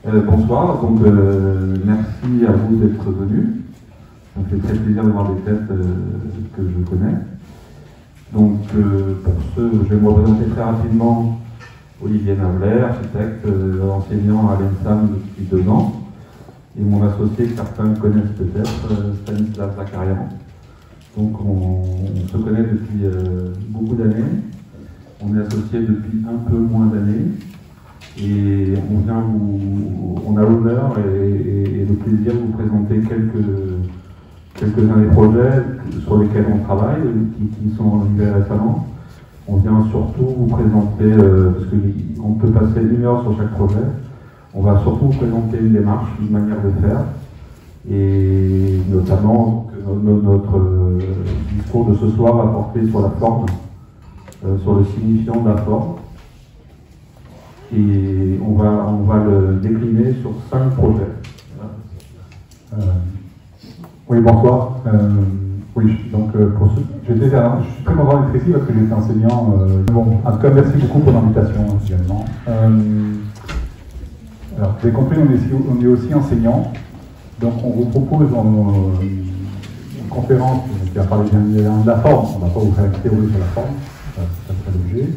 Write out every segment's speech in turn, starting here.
Bonsoir, donc merci à vous d'être venus. Ça me fait très plaisir de voir des têtes que je connais. Donc pour ceux, je vais me représenter très rapidement. Olivier Navlet, architecte, enseignant à l'ENSAM depuis 2 ans. Et mon associé, que certains connaissent peut-être, Stanislas Zakarian. Donc on se connaît depuis beaucoup d'années. On est associés depuis un peu moins d'années. Et on a l'honneur et le plaisir de vous présenter quelques-uns des projets sur lesquels on travaille, qui sont arrivés récemment. On vient surtout vous présenter, parce qu'on peut passer 1 heure sur chaque projet, on va surtout vous présenter une démarche, une manière de faire, et notamment notre discours de ce soir va porter sur la forme, sur le signifiant de la forme. Et on va le décliner sur 5 projets. Oui, bonsoir. Oui, donc je suis très content d'être ici parce que j'étais enseignant. En tout cas, merci beaucoup pour l'invitation également. Alors, vous avez compris, on est aussi enseignant. Donc, on vous propose une conférence qui va parler bien évidemment de la forme. On ne va pas vous faire une théorie sur la forme, ça serait l'objet.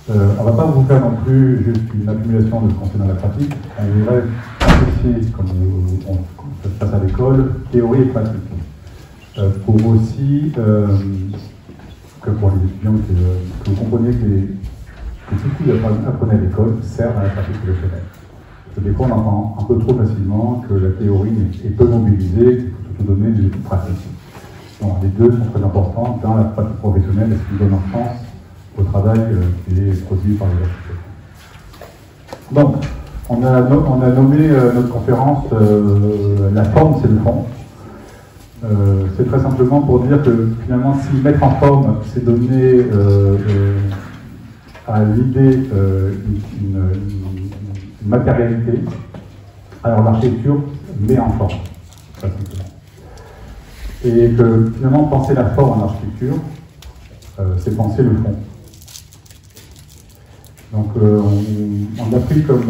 On ne va pas vous faire non plus juste une accumulation de ce qu'on fait dans la pratique. On irait associer, comme ça se passe à l'école, théorie et pratique. Pour aussi que pour les étudiants, que vous compreniez que tout ce que vous apprenez à l'école sert à la pratique professionnelle. Parce que des fois, on entend un peu trop facilement que la théorie est peu mobilisée, qu'il faut surtout donner des études pratiques. Donc, les deux sont très importants dans la pratique professionnelle et ce qui donne un sens au travail qui est produit par les architectes. Donc, on a nommé notre conférence La forme, c'est le fond. C'est très simplement pour dire que finalement, si mettre en forme, c'est donner à l'idée une matérialité, alors l'architecture met en forme, très simplement. Et que finalement, penser la forme en architecture, c'est penser le fond. Donc on a pris comme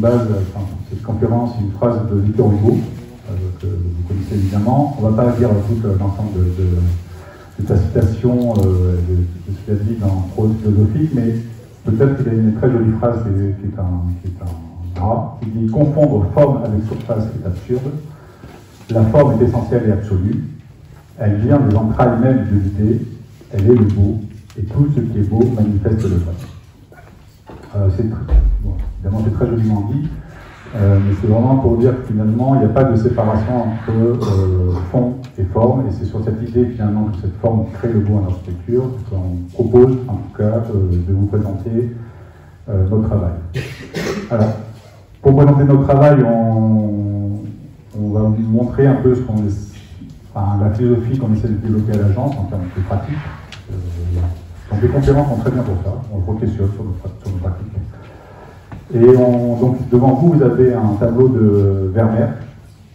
base pour cette conférence une phrase de Victor Hugo, que vous connaissez évidemment. On ne va pas dire tout l'ensemble de sa citation, de ce qu'il a dit dans Prose philosophique, mais peut-être qu'il a une très jolie phrase qui est un drap, qui dit « Confondre forme avec surface est absurde. La forme est essentielle et absolue. Elle vient des entrailles même de l'idée. Elle est le beau. Et tout ce qui est beau manifeste le vrai. » Évidemment, c'est très joliment dit, mais c'est vraiment pour dire que finalement, il n'y a pas de séparation entre fond et forme, et c'est sur cette idée finalement que cette forme crée le beau en architecture qu'on propose, en tout cas, de vous présenter notre travail. Alors, pour présenter notre travail, on va vous montrer un peu la philosophie qu'on essaie de développer à l'agence en termes de pratique. Donc les conférences sont très bien pour ça, on le questionne sur nos pratiques. Et donc devant vous, vous avez un tableau de Vermeer,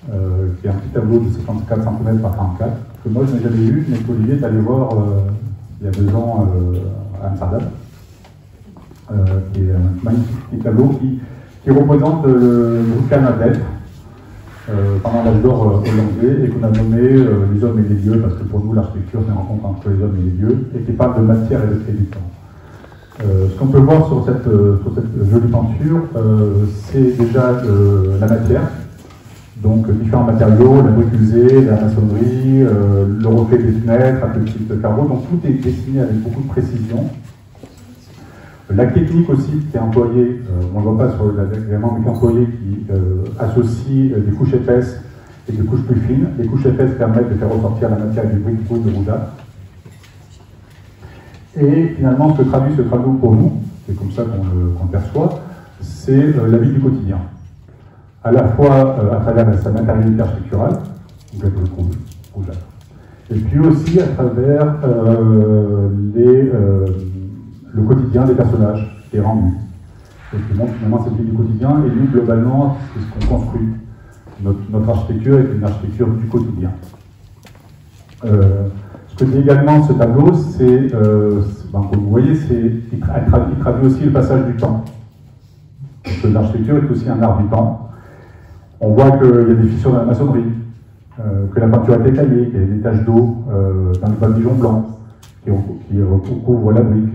qui est un petit tableau de 54 cm par 44, que moi je n'ai jamais vu, mais qu'Olivier est allé voir il y a 2 ans à Amsterdam, qui est un magnifique petit tableau qui représente le Vulcain Adèle, pendant l'âge d'or hollandais, et qu'on a nommé les hommes et les dieux, parce que pour nous l'architecture c'est une rencontre entre les hommes et les dieux, et qui parle de matière et du temps. Ce qu'on peut voir sur cette jolie peinture, c'est déjà la matière, donc différents matériaux, la brique usée, la maçonnerie, le reflet des fenêtres, un petit carreau, donc tout est dessiné avec beaucoup de précision. La technique aussi qui est employée, on ne le voit pas sur l'agrément, mais qui est employée, qui associe des couches épaisses et des couches plus fines. Les couches épaisses permettent de faire ressortir la matière du brick de roudage. Et finalement, ce que traduit ce tableau pour nous, c'est comme ça qu'on le perçoit, c'est la vie du quotidien. À la fois à travers sa matérialité architecturale, rougeâtre, et puis aussi à travers le quotidien des personnages qui est rendu. Et qui montre finalement cette vie du quotidien, et nous, globalement, c'est ce qu'on construit. Notre architecture est une architecture du quotidien. Ce que dit également ce tableau, c'est, comme vous voyez, il traduit aussi le passage du temps. que l'architecture est aussi un art du temps. On voit qu'il y a des fissures dans la maçonnerie, que la peinture est écaillée, qu'il y a des taches d'eau dans le pavillon blanc qui recouvrent la brique.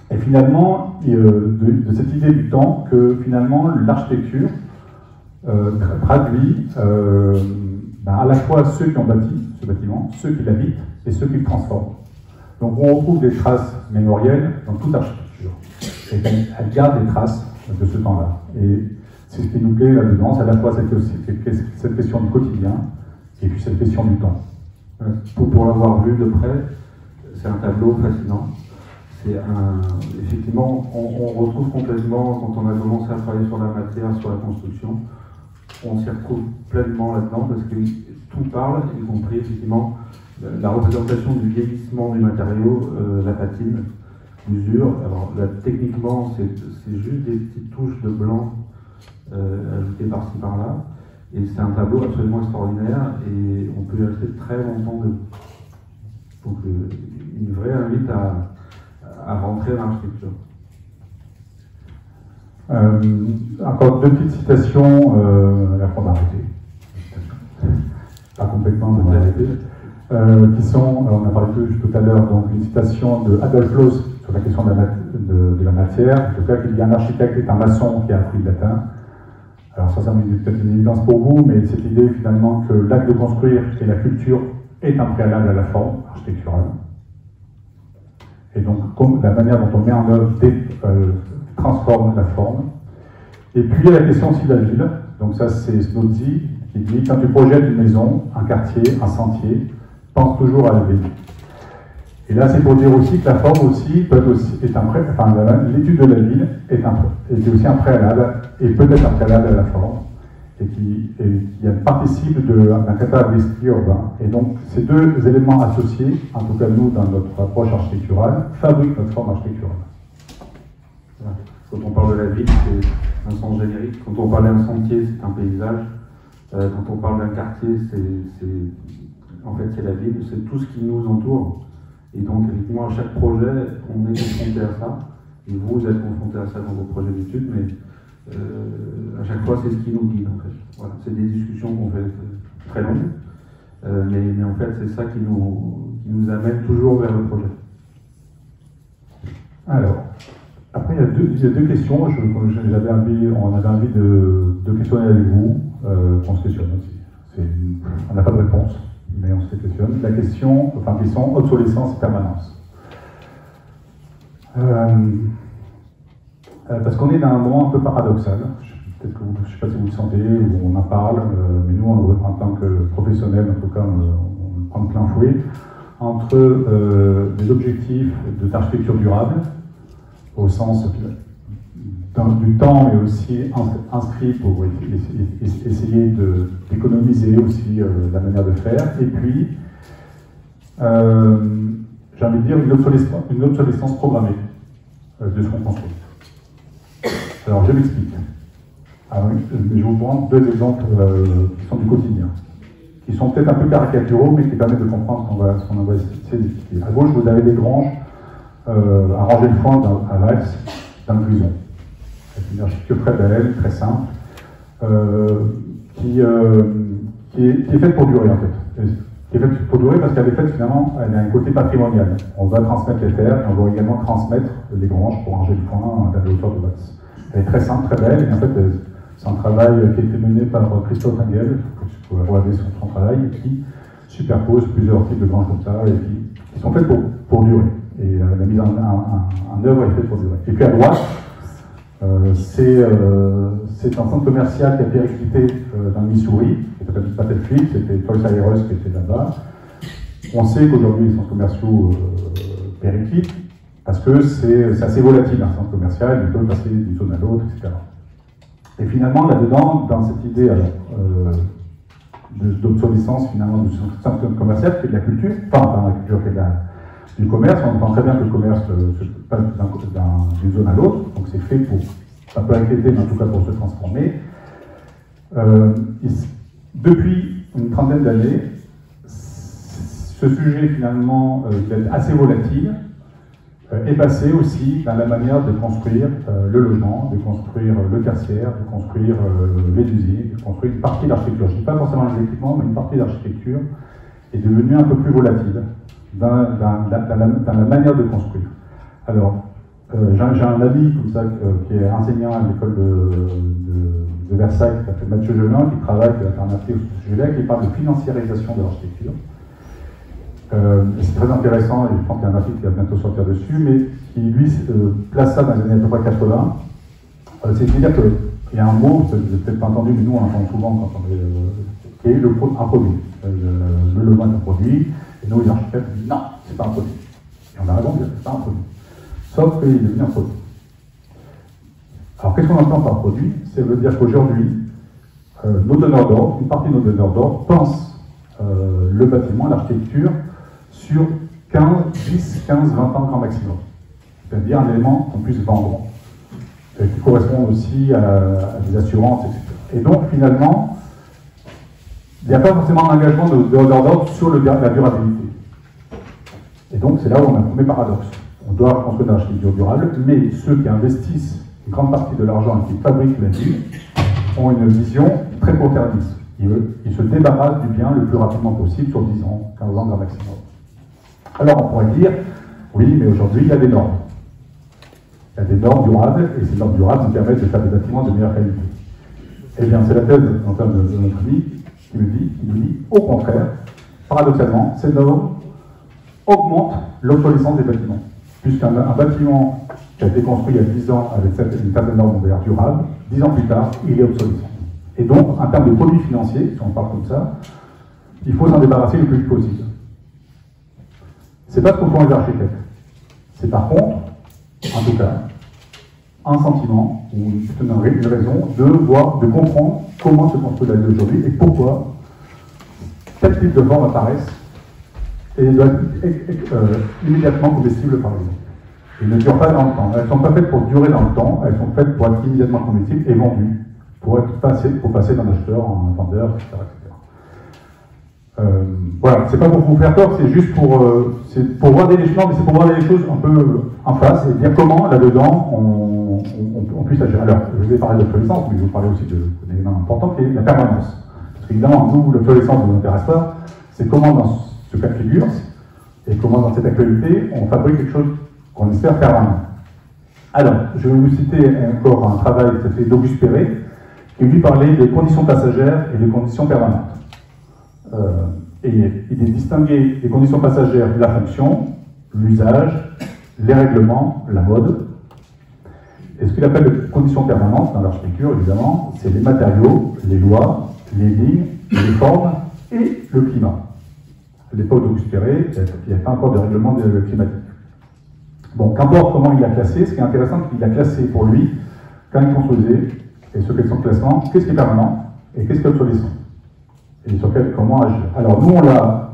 Et finalement, de cette idée du temps, que finalement l'architecture traduit à la fois ceux qui ont bâti ce bâtiment, ceux qui l'habitent et ceux qui le transforment. Donc on retrouve des traces mémorielles dans toute architecture. Et elle garde des traces de ce temps-là. Et c'est ce qui nous plaît là-dedans, c'est à la fois cette question du quotidien et puis cette question du temps. Pour l'avoir vu de près, c'est un tableau fascinant. Effectivement, on retrouve complètement, quand on a commencé à travailler sur la matière, sur la construction, on s'y retrouve pleinement là-dedans parce que tout parle, y compris effectivement la représentation du vieillissement du matériau, la patine, l'usure. Alors là, techniquement, c'est juste des petites touches de blanc ajoutées par-ci par-là. Et c'est un tableau absolument extraordinaire et on peut y rester très longtemps dedans. Donc une vraie invite à rentrer dans l'architecture. Encore deux petites citations, la fois d'arrêter. Pas complètement de m'arrêter. Qui sont, on a parlé tout à l'heure, donc une citation de Adolf Loos sur la question de la matière, le fait qu'il y a un architecte et un maçon qui a appris le latin. Alors ça met peut-être une évidence pour vous, mais cette idée finalement que l'acte de construire et la culture est un préalable à la forme architecturale. Et donc la manière dont on met en œuvre transforme la forme. Et puis il y a la question aussi de la ville. Donc ça c'est Spinozzi qui dit quand tu projettes une maison, un quartier, un sentier, pense toujours à la ville. Et là c'est pour dire aussi que la forme aussi peut être aussi l'étude de la ville est aussi un préalable et peut-être un préalable à la forme et qui participe d'un capable d'esprit urbain. Et donc ces deux éléments associés, en tout cas nous dans notre approche architecturale, fabriquent notre forme architecturale. Voilà. Quand on parle de la ville, c'est un sens générique. Quand on parle d'un sentier, c'est un paysage. Quand on parle d'un quartier, en fait c'est la ville, c'est tout ce qui nous entoure. Et donc, effectivement, à chaque projet, on est confronté à ça. Et vous êtes confronté à ça dans vos projets d'études, mais à chaque fois, c'est ce qui nous guide, en fait. Voilà. C'est des discussions qu'on fait très longues, mais en fait, c'est ça qui nous amène toujours vers le projet. Alors, après, il y a deux questions. On avait envie de questionner avec vous, qu'on se questionne aussi. On n'a pas de réponse. Mais on se questionne. La question, obsolescence et permanence. Parce qu'on est dans un moment un peu paradoxal. Je ne sais pas si vous le sentez, ou on en parle, mais nous, en tant que professionnels, en tout cas, on le prend de plein fouet, entre des objectifs d'architecture durable, au sens du temps, mais aussi inscrit pour essayer d'économiser aussi la manière de faire. Et puis, j'ai envie de dire une obsolescence programmée de ce qu'on construit. Alors, je m'explique. Je vais vous prendre deux exemples qui sont du quotidien, qui sont peut-être un peu caricaturaux, mais qui permettent de comprendre ce qu'on va essayer d'expliquer. À gauche, vous avez des granges à ranger le foin à Valls, dans le Grisons. C'est une architecture très belle, très simple, qui est faite pour durer en fait. Qui est faite pour durer parce qu'elle est faite finalement, elle a un côté patrimonial. On va transmettre les terres et on va également transmettre les granges pour ranger le foin à la hauteur de Valls. Elle est très simple, très belle, et en fait c'est un travail qui a été mené par Christophe Engel, pour regarder son travail, et qui superpose plusieurs types de granges comme ça, et qui sont faites pour durer. Et la mise en œuvre est faite pour durer. Et puis à droite, c'est un centre commercial qui a périclité dans le Missouri, qui s'appelle Battlefield, c'était Toys R Us qui était là-bas. On sait qu'aujourd'hui les centres commerciaux périclitent, parce que c'est assez volatile un centre commercial, il peut passer d'une zone à l'autre, etc. Et finalement, là-dedans, dans cette idée d'obsolescence finalement du centre commercial, qui est de la culture, enfin la culture qui est du commerce, on entend très bien que le commerce se passe d'une zone à l'autre, donc c'est fait pour, ça peut inquiéter, mais en tout cas pour se transformer. Depuis une trentaine d'années, ce sujet finalement est assez volatile, est passé aussi dans la manière de construire le logement, de construire le tertiaire, de construire les usines, de construire une partie de l'architecture. Je ne dis pas forcément les équipements, mais une partie de l'architecture est devenue un peu plus volatile dans la manière de construire. Alors, j'ai un ami comme ça, qui est enseignant à l'école de Versailles, qui s'appelle Mathieu Gelin, qui travaille, qui a fait un article sur ce sujet-là, qui parle de financiarisation de l'architecture. C'est très intéressant, et je pense qu'il y a un article qui va bientôt sortir dessus, mais qui lui place ça dans les années à peu près 80. C'est-à-dire qu'il y a un mot, vous n'avez peut-être pas entendu, mais nous on l'entend souvent quand on est, qui est un produit. Le logement est un produit, et nous les architectes disent non, c'est pas un produit. Et on a raison de dire que c'est pas un produit. Sauf qu'il est devenu un produit. Alors qu'est-ce qu'on entend par produit? Ça veut dire qu'aujourd'hui, nos donneurs d'ordre, une partie de nos donneurs d'ordre, pensent le bâtiment, l'architecture, sur 10, 15, 20 ans grand maximum. C'est-à-dire un élément qu'on puisse vendre, et qui correspond aussi à des assurances, etc. Et donc finalement, il n'y a pas forcément d'engagement de donneur d'ordre sur la durabilité. Et donc c'est là où on a un premier paradoxe. On doit construire de l'architecture durable, mais ceux qui investissent une grande partie de l'argent et qui fabriquent la ville ont une vision très court-termiste. Ils se débarrassent du bien le plus rapidement possible sur 10 ans, 15 ans grand maximum. Alors on pourrait dire, oui, mais aujourd'hui il y a des normes. Il y a des normes durables, et ces normes durables nous permettent de faire des bâtiments de meilleure qualité. Eh bien, c'est la thèse en termes de notre ami qui nous dit, au contraire, paradoxalement, ces normes augmentent l'obsolescence des bâtiments. Puisqu'un bâtiment qui a été construit il y a 10 ans avec une certaine norme durable, 10 ans plus tard, il est obsolescent. Et donc, en termes de produits financiers, si on parle comme ça, il faut s'en débarrasser le plus vite possible. C'est pas ce qu'on font les architectes. C'est par contre, en tout cas, un sentiment ou une raison de comprendre comment se construit la vie aujourd'hui et pourquoi tel type de forme apparaissent et doit être immédiatement comestible par exemple. Ils ne durent pas dans le temps. Elles ne sont pas faites pour durer dans le temps, elles sont faites pour être immédiatement comestibles et vendues, pour passer d'un acheteur en un vendeur, etc. Voilà, c'est pas pour vous faire peur, c'est juste pour voir des choses, mais c'est pour voir des choses un peu en face et dire comment là-dedans on puisse agir. Alors, je vais parler d'obsolescence, mais je vais vous parler aussi d'un élément important qui est la permanence. Parce qu'évidemment, nous, l'obsolescence ne nous intéresse pas, c'est comment dans ce cas de figure et comment dans cette actualité on fabrique quelque chose qu'on espère permanent. Alors, je vais vous citer encore un travail qui s'appelle d'Auguste Perret, qui lui parlait des conditions passagères et des conditions permanentes. Et il est distingué des conditions passagères, la fonction, l'usage, les règlements, la mode. Et ce qu'il appelle les conditions permanentes dans l'architecture, évidemment, c'est les matériaux, les lois, les lignes, les formes et le climat. À l'époque d'Auguste Perret, il n'y avait pas encore de règlement climatique. Bon, qu'importe comment il l'a classé, ce qui est intéressant, c'est qu'il l'a classé pour lui, quand il construisait, et sur quel son classement, qu'est-ce qui est permanent et qu'est-ce qui est obsolescent. Et sur comment agir. Alors nous,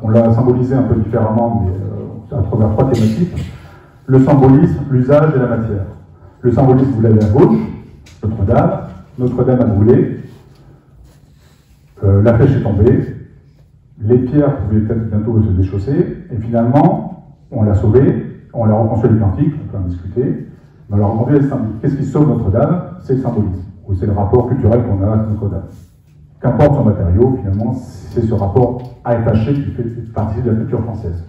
on l'a symbolisé un peu différemment, mais à travers 3 thématiques. Le symbolisme, l'usage et la matière. Le symbolisme, vous l'avez à gauche, Notre-Dame. Notre-Dame a brûlé. La flèche est tombée. Les pierres pouvaient peut-être bientôt se déchausser. Et finalement, on l'a sauvée, on l'a reconstruit l'identique, on peut en discuter. Mais alors, aujourd'hui, qu'est-ce qui sauve Notre-Dame? C'est le symbolisme, ou c'est le rapport culturel qu'on a avec Notre-Dame. Qu'importe son matériau, finalement, c'est ce rapport attaché qui fait partie de la culture française.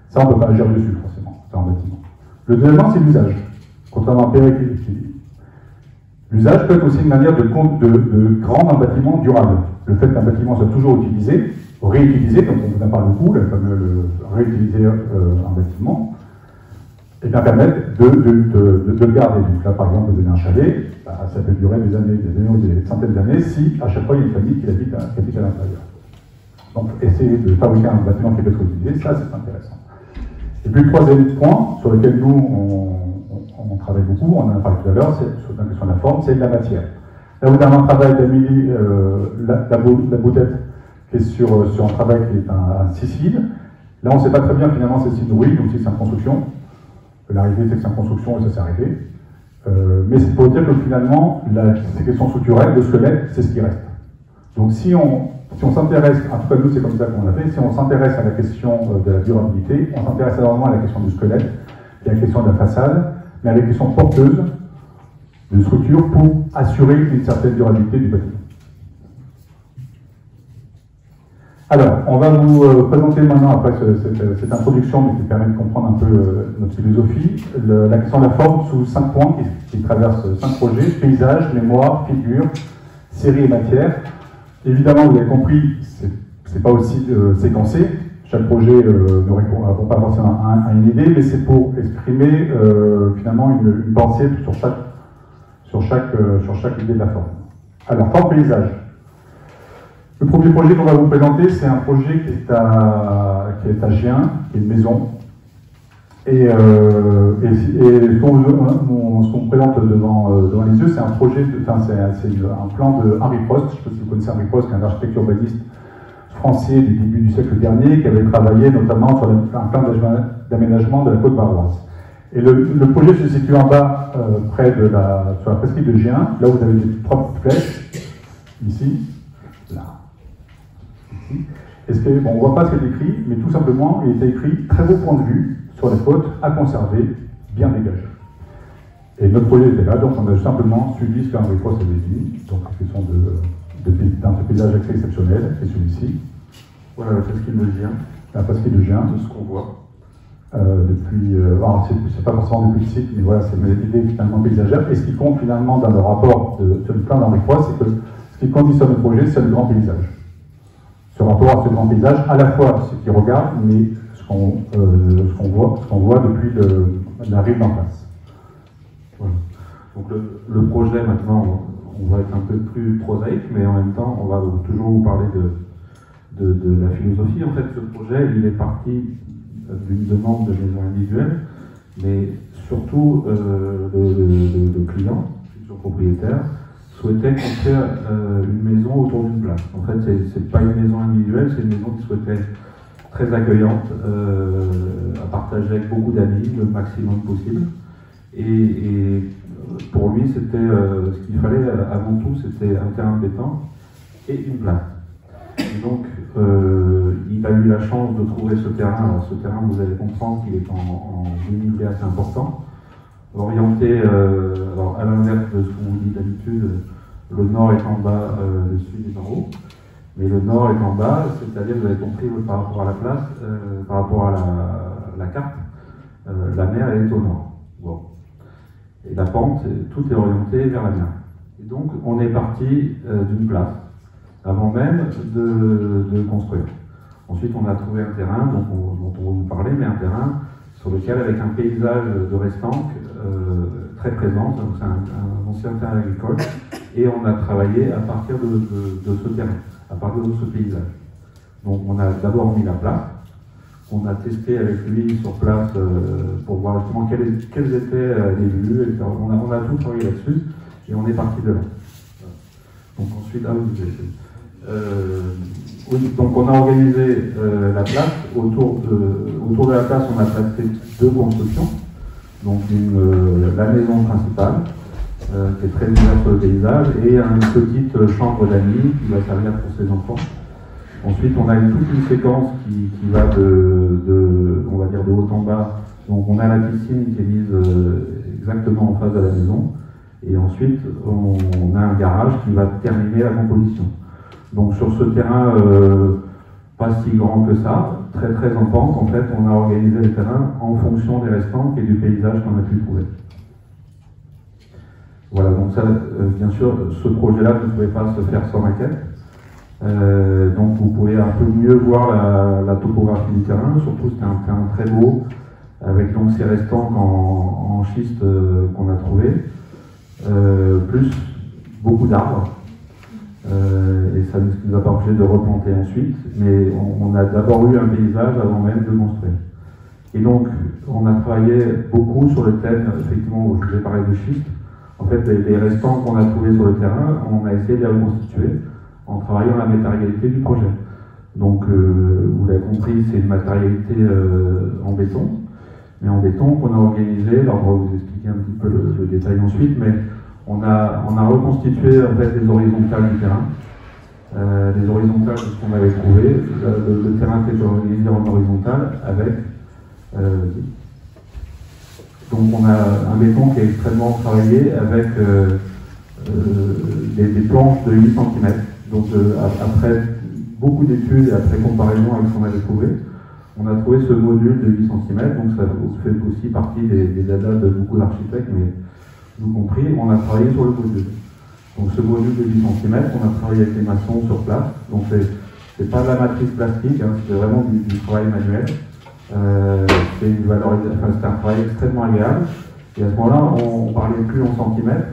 Ça, on ne peut pas agir dessus, forcément, c'est un bâtiment. Le deuxième, c'est l'usage. Contrairement à Perret qui dit. L'usage peut être aussi une manière de rendre un bâtiment durable. Le fait qu'un bâtiment soit toujours utilisé, réutilisé, comme on en parle beaucoup, le fameux réutiliser un bâtiment, et bien permettre de le garder. Donc là, par exemple, de donner un chalet, ça peut durer des années ou des centaines d'années si à chaque fois il y a une famille qui habite à l'intérieur. Donc essayer de fabriquer un bâtiment qui peut être utilisé, ça c'est intéressant. Et puis le troisième point sur lequel nous on travaille beaucoup, on en a parlé tout à l'heure, c'est sur la question de la forme, c'est de la matière. Là vous avez un travail d'Amélie la Boutette qui est sur un travail qui est un Sicile. Là on ne sait pas très bien finalement si c'est une ruine ou si c'est une construction. L'arrivée c'est que c'est une construction et ça s'est arrêté. Mais c'est pour dire que finalement, ces questions structurelles, le squelette, c'est ce qui reste. Donc si on s'intéresse, en tout cas nous c'est comme ça qu'on l'a fait, si on s'intéresse à la question de la durabilité, on s'intéresse énormément à la question du squelette, Il y a la question de la façade, mais avec une question porteuse de structure pour assurer une certaine durabilité du bâtiment. Alors, on va vous présenter maintenant, après cette introduction qui permet de comprendre un peu notre philosophie, la question de la forme sous 5 points qui traversent 5 projets: paysage, mémoire, figure, série et matière. Évidemment, vous avez compris, c'est pas aussi séquencé. Chaque projet ne répond pas forcément à une idée, mais c'est pour exprimer finalement une pensée sur chaque idée de la forme. Alors, forme paysage. Le premier projet qu'on va vous présenter, c'est un projet qui est à Gien, qui est une maison. Et ce qu'on présente devant les yeux, c'est un projet, c'est un plan de Henri Prost. Je ne sais pas si vous connaissez Henri Prost, qui est un architecte urbaniste français du début du siècle dernier, qui avait travaillé notamment sur un plan d'aménagement de la côte varoise. Et le projet se situe en bas, sur la presqu'île de Gien. Là, vous avez des 3 flèches, ici, là. On ne voit pas ce qui est écrit, mais tout simplement, il était écrit très beau point de vue sur les côtes à conserver, bien dégagé. Et notre projet était là, donc on a simplement suivi ce qu'Henri Prost avait dit, donc la question d'un paysage assez exceptionnel, c'est celui-ci. Voilà la presqu'île de Gien. La presqu'île de Gien. De ce qu'on voit. C'est pas forcément depuis le site, mais voilà, c'est l'idée finalement paysagère. Et ce qui compte finalement dans le rapport sur le plan d'Henri Prost, c'est que ce qui conditionne le projet, c'est le grand paysage. Ce rapport à ce grand paysage, à la fois ce qu'il regarde, mais ce qu'on voit depuis la rive d'en face. Voilà. Donc le projet maintenant, on va être un peu plus prosaïque, mais en même temps, on va toujours vous parler de la philosophie. En fait, ce projet, il est parti d'une demande de maison individuelle, mais surtout le client, futur propriétaire, souhaitait construire une maison autour d'une place. En fait, c'est pas une maison individuelle, c'est une maison qui souhaitait très accueillante, à partager avec beaucoup d'amis, le maximum possible. Et pour lui, c'était ce qu'il fallait avant tout, c'était un terrain de pétanque et une place. Et donc, il a eu la chance de trouver ce terrain. Alors, ce terrain, vous allez comprendre qu'il est en dénivelé assez important, orienté, alors à l'inverse de ce qu'on vous dit d'habitude, le nord est en bas, le sud est en haut. Mais le nord est en bas, c'est-à-dire, vous avez compris, par rapport à la place, par rapport à la carte, la mer elle est au nord. Bon. Et la pente, tout est orienté vers la mer. Et donc, on est parti d'une place, avant même de construire. Ensuite, on a trouvé un terrain dont on va vous parler, mais un terrain sur lequel, avec un paysage de restanque très présent, c'est un ancien terrain agricole, et on a travaillé à partir de ce terrain, à partir de ce paysage. Donc, on a d'abord mis la place. On a testé avec lui sur place pour voir justement quelles étaient les vues, etc. On a tout travaillé là-dessus et on est parti de là. Donc ensuite, donc on a organisé la place. Autour de la place, on a placé 2 constructions. Donc la maison principale, qui est très ouverte sur le paysage, et une petite chambre d'amis qui va servir pour ses enfants. Ensuite, on a toute une séquence qui va on va dire de haut en bas. Donc, on a la piscine qui est mise exactement en face de la maison. Et ensuite, on a un garage qui va terminer la composition. Donc, sur ce terrain, pas si grand que ça, très très en pente, en fait, on a organisé le terrain en fonction des restants et du paysage qu'on a pu trouver. Voilà, donc ça, bien sûr, ce projet-là ne pouvait pas se faire sans maquette. Donc vous pouvez un peu mieux voir la topographie du terrain, surtout c'était un terrain très beau, avec donc ces restants en schiste qu'on a trouvé, plus beaucoup d'arbres, et ça ne nous a pas empêché de replanter ensuite, mais on a d'abord eu un paysage avant même de construire. Et donc on a travaillé beaucoup sur le thème, effectivement, où je vous ai parlé de schiste. En fait, les restants qu'on a trouvés sur le terrain, on a essayé de les reconstituer en travaillant la matérialité du projet. Donc, vous l'avez compris, c'est une matérialité en béton, mais en béton qu'on a organisé. Alors, on va vous expliquer un petit peu le détail ensuite, mais on a reconstitué en fait les horizontales du terrain, les horizontales de ce qu'on avait trouvé. Le terrain était organisé en horizontal avec Donc on a un béton qui est extrêmement travaillé avec des planches de 8 cm. Donc après beaucoup d'études et après comparaison avec ce qu'on avait trouvé, on a trouvé ce module de 8 cm. Donc ça fait aussi partie des dadas de beaucoup d'architectes, mais nous compris, on a travaillé sur le module. Donc ce module de 8 cm, on a travaillé avec les maçons sur place. Donc c'est pas de la matrice plastique, hein, c'est vraiment du travail manuel. C'était un travail extrêmement agréable. Et à ce moment-là, on ne parlait plus en centimètres,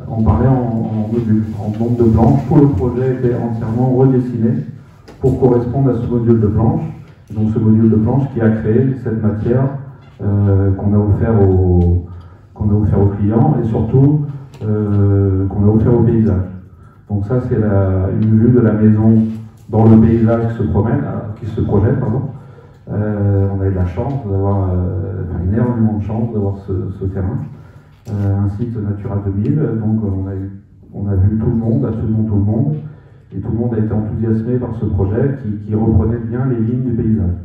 on parlait en module, en nombre de planches. Tout le projet était entièrement redessiné pour correspondre à ce module de planches. Donc ce module de planches qui a créé cette matière qu'on a offert aux clients et surtout qu'on a offert au paysage. Donc ça c'est une vue de la maison dans le paysage qui se projette. On a eu de la chance d'avoir, énormément de chance d'avoir ce terrain. Un site Natura 2000, donc on a vu tout le monde, absolument tout le monde, et tout le monde a été enthousiasmé par ce projet qui reprenait bien les lignes du paysage.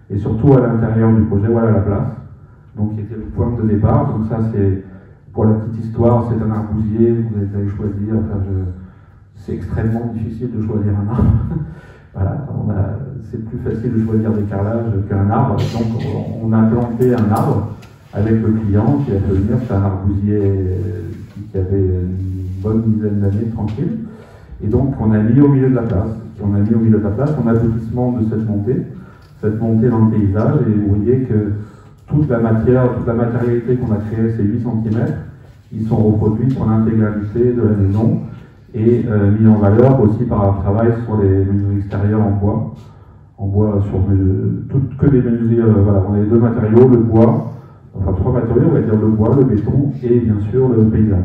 Et surtout à l'intérieur du projet, voilà la place, donc qui était le point de départ. Donc ça c'est, pour la petite histoire, c'est un arbousier, vous avez choisi, c'est extrêmement difficile de choisir un arbre. Voilà, c'est plus facile de choisir des carrelages qu'un arbre. Donc on a planté un arbre avec le client qui a fait venir. C'est un arbousier qui avait une bonne dizaine d'années tranquille. Et donc on a mis au milieu de la place. On a mis au milieu de la place en aboutissement de cette montée dans le paysage. Et vous voyez que toute la matérialité qu'on a créée, ces 8 cm, ils sont reproduits sur l'intégralité de la maison. Et mis en valeur aussi par un travail sur les menuiseries extérieures en bois que des menuiseries, voilà, on a les deux matériaux, le bois, enfin 3 matériaux, on va dire le bois, le béton et bien sûr le paysage.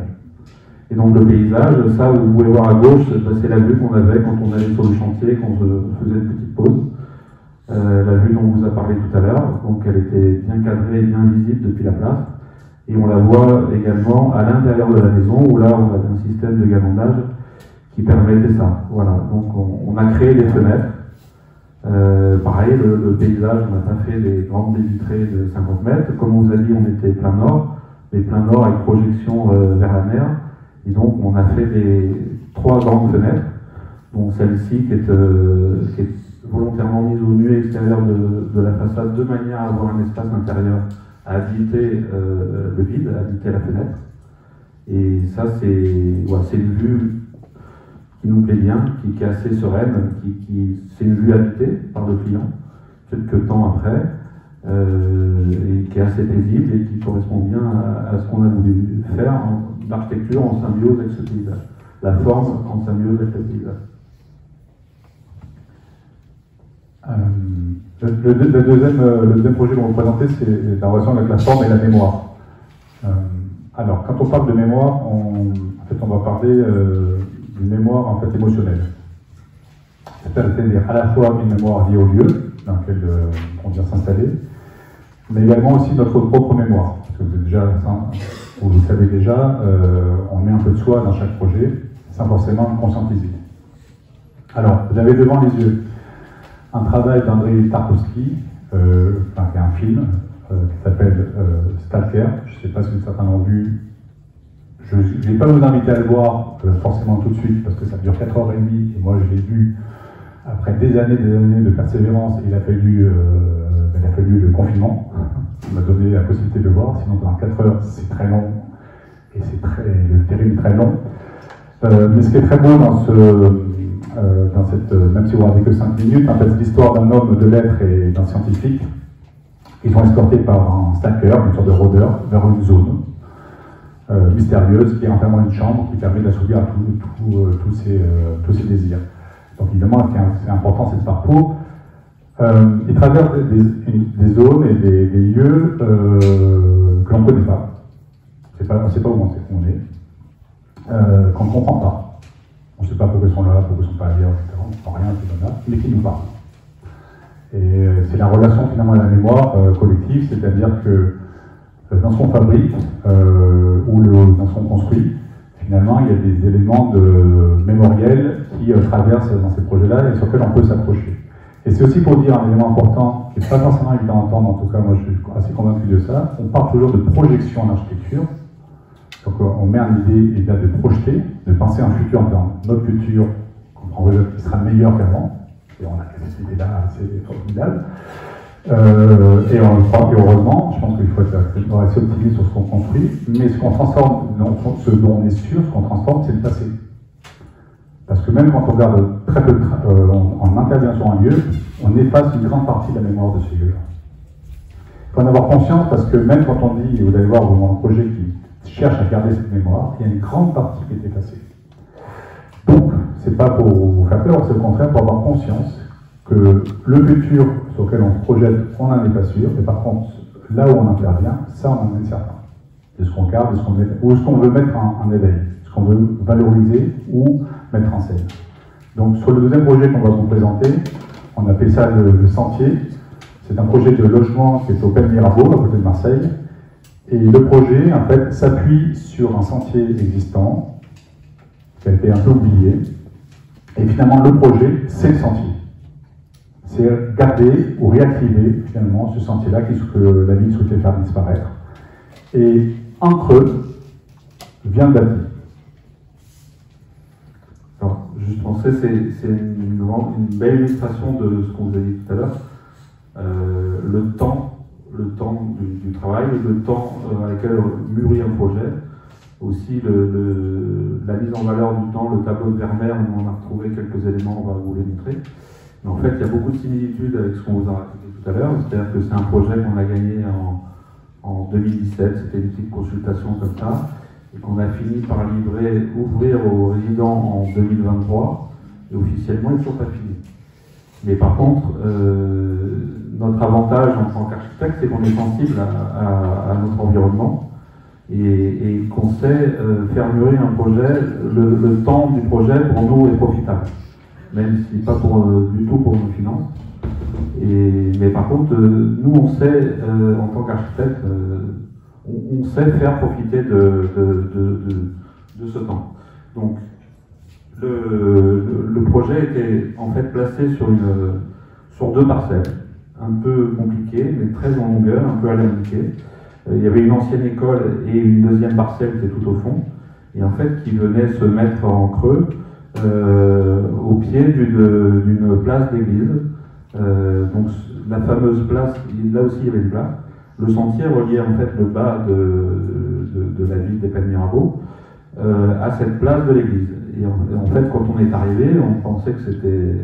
Et donc le paysage, ça vous pouvez voir à gauche, c'est la vue qu'on avait quand on allait sur le chantier, quand on faisait une petite pause. La vue dont on vous a parlé tout à l'heure, donc elle était bien cadrée et bien visible depuis la place. Et on la voit également à l'intérieur de la maison, où là on avait un système de galandage qui permettait ça. Voilà, donc on a créé des fenêtres. Pareil, le paysage, on n'a pas fait des grandes baies vitrées de 50 mètres. Comme on vous a dit, on était plein nord, mais plein nord avec projection vers la mer. Et donc on a fait 3 grandes fenêtres, dont celle-ci qui est volontairement mise au nu extérieur de la façade, de manière à avoir un espace intérieur à habiter le vide, à habiter la fenêtre. Et ça, c'est une vue qui nous plaît bien, qui est assez sereine, c'est une vue habitée par le client, quelques temps après, et qui est assez paisible et qui correspond bien à ce qu'on a voulu faire, l'architecture en symbiose avec ce paysage, la forme en symbiose avec le paysage. Le deuxième projet qu'on va vous présenter, c'est la relation avec la forme et la mémoire. Alors, quand on parle de mémoire, on va parler d'une mémoire en fait émotionnelle. C'est-à-dire à la fois une mémoire liée au lieu dans lequel on vient s'installer, mais également aussi notre propre mémoire. Parce que vous le savez déjà, on met un peu de soi dans chaque projet, sans forcément le conscientiser. Alors, vous avez devant les yeux un travail d'Andrei Tarkovsky, qui est un film qui s'appelle Stalker. Je ne sais pas si certains l'ont vu. Je ne vais pas vous inviter à le voir forcément tout de suite parce que ça dure 4h30 et moi je l'ai vu après des années de persévérance. Il a fallu le confinement qui m'a donné la possibilité de le voir. Sinon pendant 4 heures c'est très long et le terrible est très long. Mais ce qui est très beau dans cette, même si vous regardez que 5 minutes, en fait, c'est l'histoire d'un homme de lettres et d'un scientifique. Ils sont escortés par un stalker, une sorte de rôdeur, vers une zone mystérieuse qui est entièrement une chambre qui permet d'assouvir à tous ses désirs. Donc évidemment, ce qui est important, c'est le parcours. Il traverse des zones et des lieux que l'on ne connaît pas. On ne sait pas où on est, qu'on ne comprend pas. On ne sait pas pourquoi ils sont là, pourquoi ils ne sont pas ailleurs, etc. On ne comprend rien à ces zones-là, mais qui nous parlent. Et c'est la relation finalement à la mémoire collective, c'est-à-dire que dans ce qu'on fabrique ou dans ce qu'on construit, finalement, il y a des éléments mémoriels qui traversent dans ces projets-là et sur lesquels on peut s'approcher. Et c'est aussi pour dire un élément important, qui n'est pas forcément évident à entendre, en tout cas moi je suis assez convaincu de ça, on parle toujours de projection en architecture. Donc on met en idée et bien de projeter, de penser un futur en termes de notre futur, qu'on qui sera meilleur qu'avant, et on a cette idée-là assez formidable. Et on le croit, et heureusement, je pense qu'il faut être assez optimiste sur ce qu'on construit, mais ce qu'on transforme, ce dont on est sûr, ce qu'on transforme, c'est le passé. Parce que même quand on regarde très peu, on intervient sur un lieu, on efface une grande partie de la mémoire de ce lieu-là. Il faut en avoir conscience parce que même quand on dit, et vous allez voir au moment du projet qui cherche à garder cette mémoire, il y a une grande partie qui est effacée. Donc, c'est pas pour vous faire peur, c'est au contraire pour avoir conscience que le futur sur lequel on se projette, on n'en est pas sûr, mais par contre, là où on intervient, ça on en est certain. C'est ce qu'on garde, ou ce qu'on veut mettre en éveil, ce qu'on veut valoriser ou mettre en scène. Donc sur le deuxième projet qu'on va vous présenter, on appelle ça le Sentier. C'est un projet de logement qui est au Pen Mirabeau, à côté de Marseille. Et le projet, en fait, s'appuie sur un sentier existant, qui a été un peu oublié. Et finalement, le projet, c'est le sentier. C'est garder ou réactiver, finalement, ce sentier-là que la ville souhaitait faire disparaître. Et en creux, vient le bâti. Alors, juste penser, c'est une belle illustration de ce qu'on vous a dit tout à l'heure. Le temps du travail, le temps avec lequel mûrit un projet, aussi la mise en valeur du temps, le tableau de Vermeer, où on a retrouvé quelques éléments, on va vous les montrer. Mais en fait, il y a beaucoup de similitudes avec ce qu'on vous a raconté tout à l'heure, c'est-à-dire que c'est un projet qu'on a gagné en 2017, c'était une petite consultation comme ça, et qu'on a fini par ouvrir aux résidents en 2023, et officiellement, il n'est toujours pas fini. Mais par contre, notre avantage en tant qu'architecte, c'est qu'on est sensible à notre environnement et qu'on sait faire mûrir un projet. Le temps du projet, pour nous, est profitable, même si pas du tout pour nos finances. Mais par contre, nous, on sait, en tant qu'architecte, on sait faire profiter de ce temps. Donc, le projet était en fait placé sur deux parcelles, un peu compliquées, mais très en longueur, un peu alambiquées. Il y avait une ancienne école et une deuxième parcelle qui était tout au fond, et en fait qui venait se mettre en creux au pied d'une place d'église. Donc la fameuse place, là aussi il y avait une place. Le sentier reliait en fait le bas de la ville des Pen Mirabeau à cette place de l'église. Et en fait, quand on est arrivé, on pensait que c'était...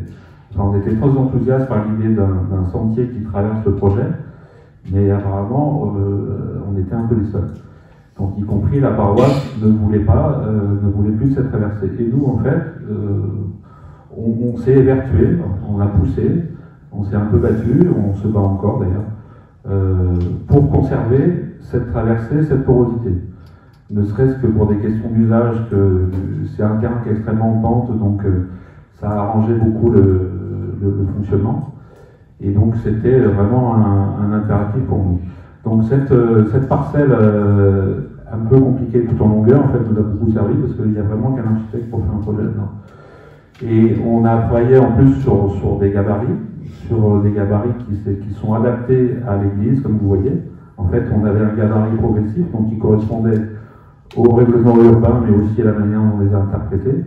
Enfin, on était très enthousiastes par l'idée d'un sentier qui traverse le projet, mais apparemment, on était un peu les seuls. Donc, y compris la paroisse ne voulait plus cette traversée. Et nous, en fait, on s'est évertué, on a poussé, on s'est un peu battu, on se bat encore d'ailleurs, pour conserver cette traversée, cette porosité. Ne serait-ce que pour des questions d'usage, que c'est un terrain qui est extrêmement en pente, donc ça a arrangé beaucoup le fonctionnement. Et donc c'était vraiment un impératif pour nous. Donc cette parcelle un peu compliquée tout en longueur, en fait, nous a beaucoup servi, parce qu'il n'y a vraiment qu'un architecte pour faire un projet là-dedans. Et on a travaillé en plus sur des gabarits qui sont adaptés à l'église, comme vous voyez. En fait, on avait un gabarit progressif, donc qui correspondait au règlement urbain, mais aussi à la manière dont on les a interprétés.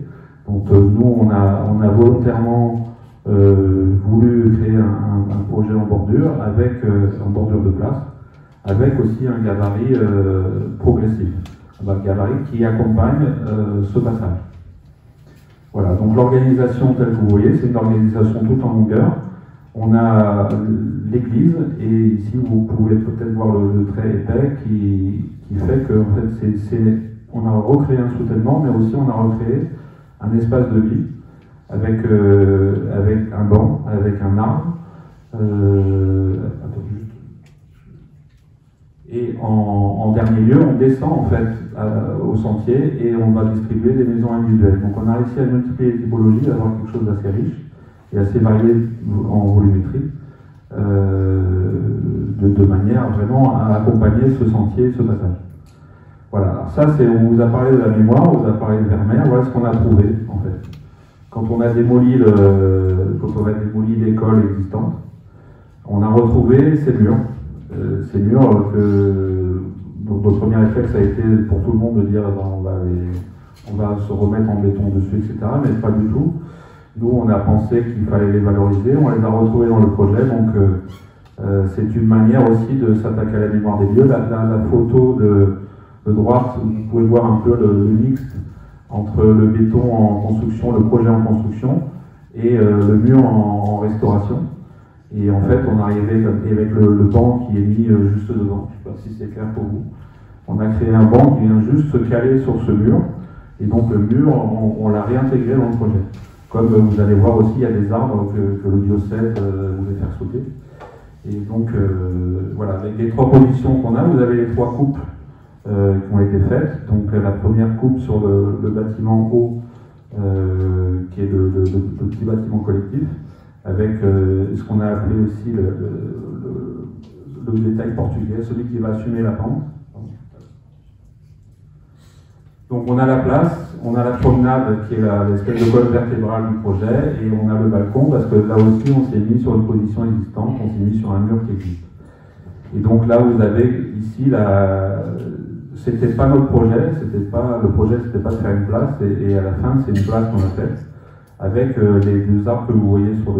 Donc nous, on a volontairement voulu créer un projet en bordure, en bordure de place, avec aussi un gabarit progressif, un gabarit qui accompagne ce passage. Voilà, donc l'organisation telle que vous voyez, c'est une organisation toute en longueur. On a l'église, et ici vous pouvez peut-être voir le trait épais qui fait que en fait, on a recréé un soutènement, mais aussi on a recréé un espace de vie avec un banc, avec un arbre. Et en dernier lieu, on descend en fait au sentier et on va distribuer des maisons individuelles. Donc on a réussi à multiplier les typologies, à avoir quelque chose d'assez riche et assez varié en volumétrie, de manière vraiment à accompagner ce sentier, ce passage. Voilà, alors ça on vous a parlé de la mémoire, on vous a parlé de Vermeer, voilà ce qu'on a trouvé en fait. quand on a démoli l'école existante, on a retrouvé ces murs. Ces murs dont le premier réflexe a été pour tout le monde de dire on va se remettre en béton dessus, etc. Mais pas du tout. Nous, on a pensé qu'il fallait les valoriser, on les a retrouvés dans le projet, donc c'est une manière aussi de s'attaquer à la mémoire des lieux. La photo de droite, vous pouvez voir un peu le mixte entre le béton en construction, le projet en construction, et le mur en restauration. Et en fait, on arrivait avec le banc qui est mis juste devant. Je ne sais pas si c'est clair pour vous. On a créé un banc qui vient juste se caler sur ce mur. Et donc le mur, on l'a réintégré dans le projet. Comme vous allez voir aussi, il y a des arbres que le diocèse voulait faire sauter. Et donc, voilà, avec les trois positions qu'on a, vous avez les trois coupes qui ont été faites. Donc la première coupe sur le bâtiment haut, qui est le petit bâtiment collectif, avec ce qu'on a appelé aussi le détail portugais, celui qui va assumer la pente. Donc on a la place, on a la promenade qui est l'espèce de colonne vertébrale du projet, et on a le balcon parce que là aussi on s'est mis sur une position existante, on s'est mis sur un mur qui existe. Et donc là vous avez ici c'était pas notre projet, le projet c'était pas de faire une place, et à la fin c'est une place qu'on a faite avec les deux arbres que vous voyez sur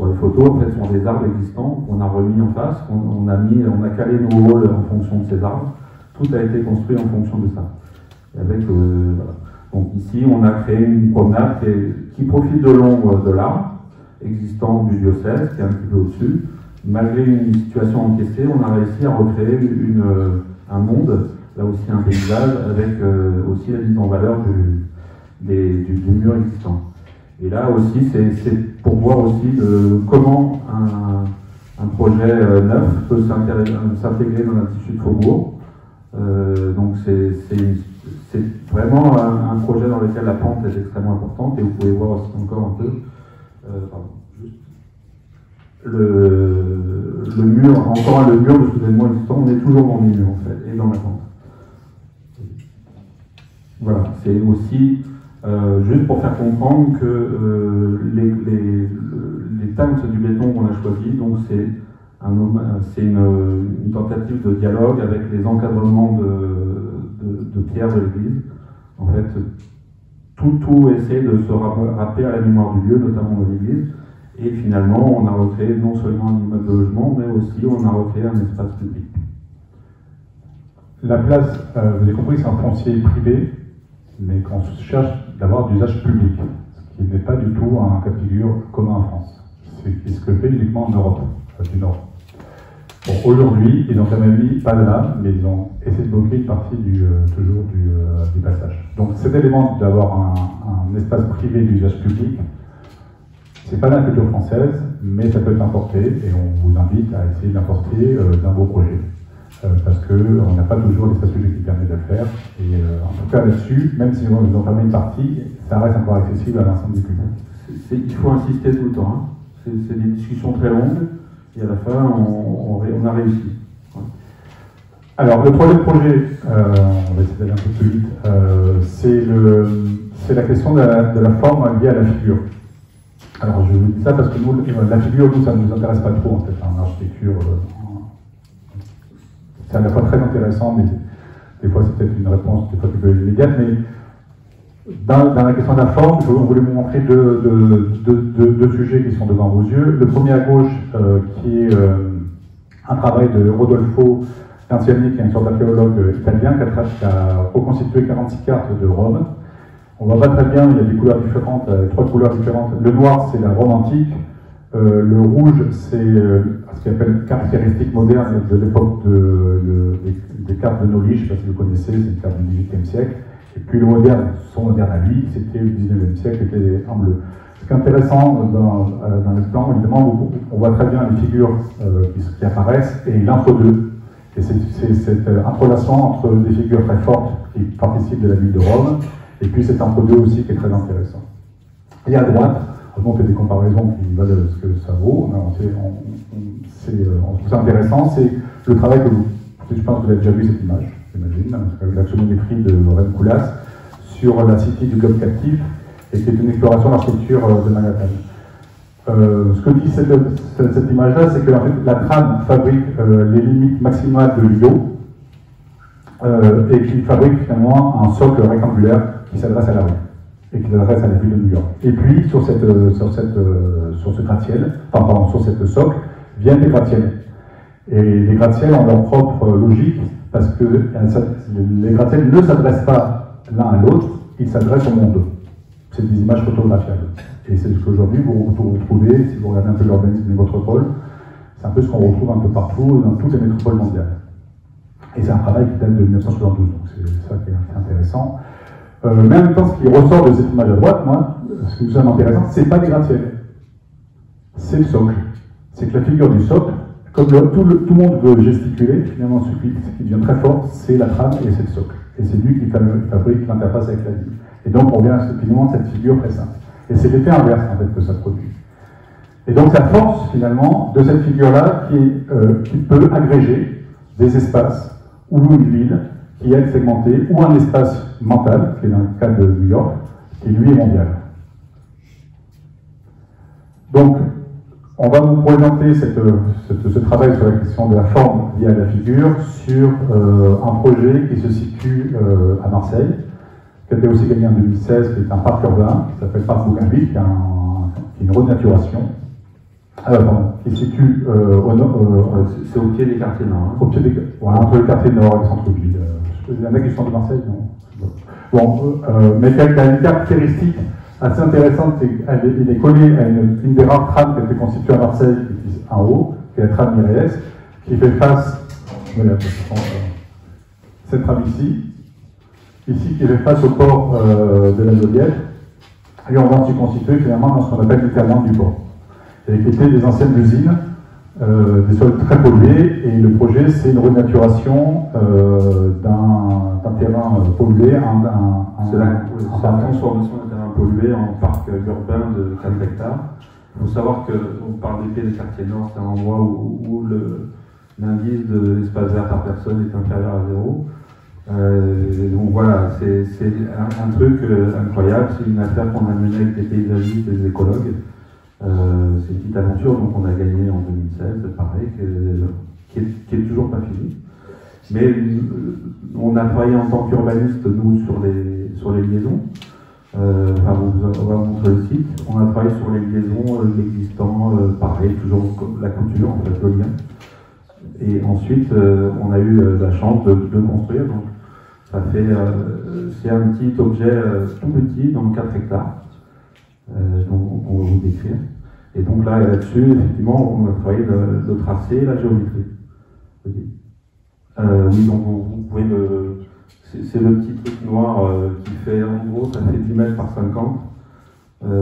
les photos. En fait ce sont des arbres existants qu'on a remis en face, on a calé nos rôles en fonction de ces arbres. Tout a été construit en fonction de ça. Voilà. Donc ici, on a créé une promenade qui profite de l'ombre de l'arbre existant du diocèse, qui est un petit peu au-dessus. Malgré une situation encaissée, on a réussi à recréer un monde, là aussi un paysage, avec aussi la mise en valeur du mur existant. Et là aussi, c'est pour voir aussi comment un projet neuf peut s'intégrer dans un tissu de faubourg. Donc c'est vraiment un projet dans lequel la pente est extrêmement importante, et vous pouvez voir aussi encore un peu le mur, encore le mur de soulèvement existant, on est toujours dans le mur en fait, et dans la pente. Voilà, c'est aussi juste pour faire comprendre que les teintes du béton qu'on a choisi, donc c'est une tentative de dialogue avec les encadrements de pierre de l'église. En fait, tout essaie de se rappeler à la mémoire du lieu, notamment de l'église. Et finalement, on a recréé non seulement un immeuble de logement, mais aussi on a recréé un espace public. La place, vous avez compris, c'est un foncier privé, mais qu'on cherche d'avoir d'usage public, ce qui n'est pas du tout un cas de figure commun en France. C'est ce que fait uniquement en Europe du Nord. Bon, aujourd'hui, ils ont quand même mis, pas là, mais ils ont essayé de bloquer une partie du passage. Donc cet élément d'avoir un espace privé d'usage public, c'est pas la culture française, mais ça peut être importé, et on vous invite à essayer d'importer d'un beau projet. Parce qu'on n'a pas toujours l'espace public qui permet de le faire. Et en tout cas là-dessus, même si ils ont fermé une partie, ça reste encore accessible à l'ensemble du public. Il faut insister tout le temps. Hein. C'est des discussions très longues, et à la fin, on a réussi. Ouais. Alors, le troisième projet, on va essayer d'aller un peu plus vite, c'est la question de la forme liée à la figure. Alors, je vous dis ça parce que nous, la figure, nous, ça ne nous intéresse pas trop, en fait, en architecture. C'est à la fois très intéressant, mais des fois, c'est peut-être une réponse, des fois, qui peut être immédiate, mais dans la question de la forme, je voulais vous montrer deux sujets qui sont devant vos yeux. Le premier à gauche, qui est un travail de Rodolfo Lanciani, qui est une sorte d'archéologue italien, qui a reconstitué 46 cartes de Rome. On voit pas très bien, il y a des couleurs différentes, 3 couleurs différentes. Le noir, c'est la Rome antique. Le rouge, c'est ce qu'on appelle caractéristique moderne de l'époque des cartes de Noli, je ne sais pas si vous connaissez, c'est une carte du XVIIIe siècle. Et puis le moderne, son moderne à lui, c'était le XIXe siècle, c'était en bleu. Ce qui est intéressant dans le plan, évidemment, on voit très bien les figures qui apparaissent et l'entre-deux. Et c'est cet entrelacement entre des figures très fortes qui participent de la ville de Rome, et puis cet entre-deux aussi qui est très intéressant. Et à droite, on fait des comparaisons qui valent ce que ça vaut. On trouve ça intéressant, c'est le travail que je pense que vous avez déjà vu cette image, j'imagine, l'axonométrie de Lorraine Coulas sur la cité du globe captif. et qui est une exploration de l'architecture de Manhattan. Ce que dit cette image-là, c'est que en fait, la trame fabrique les limites maximales de l'IO et qui fabrique finalement un socle rectangulaire qui s'adresse à la rue et qui s'adresse à la ville de New York. Et puis sur ce gratte-ciel, enfin pardon, sur cette socle, viennent les gratte-ciels. Et les gratte-ciels ont leur propre logique parce que les gratte-ciels ne s'adressent pas l'un à l'autre, ils s'adressent au monde. C'est des images photographiables. Et c'est ce qu'aujourd'hui vous retrouvez, si vous regardez un peu l'urbanisme des métropoles, c'est un peu ce qu'on retrouve un peu partout dans toutes les métropoles mondiales. Et c'est un travail qui date de 1972, donc c'est ça qui est intéressant. Mais en même temps, ce qui ressort de cette image à droite, moi, ce qui nous semble intéressant, c'est pas les gratte-ciels, c'est le socle. C'est que la figure du socle, comme tout le monde veut gesticuler, finalement ce qui devient très fort, c'est la trame et c'est le socle. Et c'est lui qui fabrique l'interface avec la ville. Et donc on revient finalement à cette figure très simple. Et c'est l'effet inverse en fait que ça produit. Et donc la force finalement de cette figure-là qui peut agréger des espaces ou une ville qui est segmentée, ou un espace mental, qui est dans le cas de New York, qui lui est mondial. Donc on va vous présenter ce travail sur la question de la forme liée à la figure sur un projet qui se situe à Marseille, qui a été aussi gagné en 2016, qui est un parc urbain, qui s'appelle Parc Bougainville, qui est une renaturation, qui se situe c'est au pied des quartiers nord. Au pied entre le quartier nord et le centre-ville. Il y en a qui sont de Marseille, non? Bon, mais qui a une caractéristique assez intéressante, il est collé à une des rares trames qui a été constituée à Marseille, qui est en haut, qui est la trame Mireès, qui fait face, cette trame ici, qui fait face au port de la Joliette, et on va s'y constituer finalement dans ce qu'on appelle l'Italian du port, et qui étaient des anciennes usines, des sols très pollués, et le projet c'est une renaturation d'un terrain pollué, c'est la transformation d'un terrain pollué en parc urbain de 4 hectares. Il faut savoir qu'on parle des pieds des quartiers nord, c'est un endroit où l'indice de l'espace vert par personne est inférieur à 0. Donc voilà, c'est un truc incroyable, c'est une affaire qu'on a menée avec des paysagistes et des écologues. C'est une petite aventure, donc on a gagné en 2016, pareil, qui est toujours pas fini. Mais on a travaillé en tant qu'urbaniste, nous, sur les liaisons. Enfin, on va vous montrer le site. On a travaillé sur les liaisons, l'existant, pareil, toujours la couture, en fait, le lien. Et ensuite, on a eu la chance de construire. Donc, ça fait, c'est un petit objet tout petit, dans 4 hectares. Donc, on va vous décrire. Et donc là-dessus, effectivement, on a travaillé le tracé et la géométrie. Oui, donc vous pouvez c'est le petit truc noir qui fait, en gros, ça fait 10 mètres par 50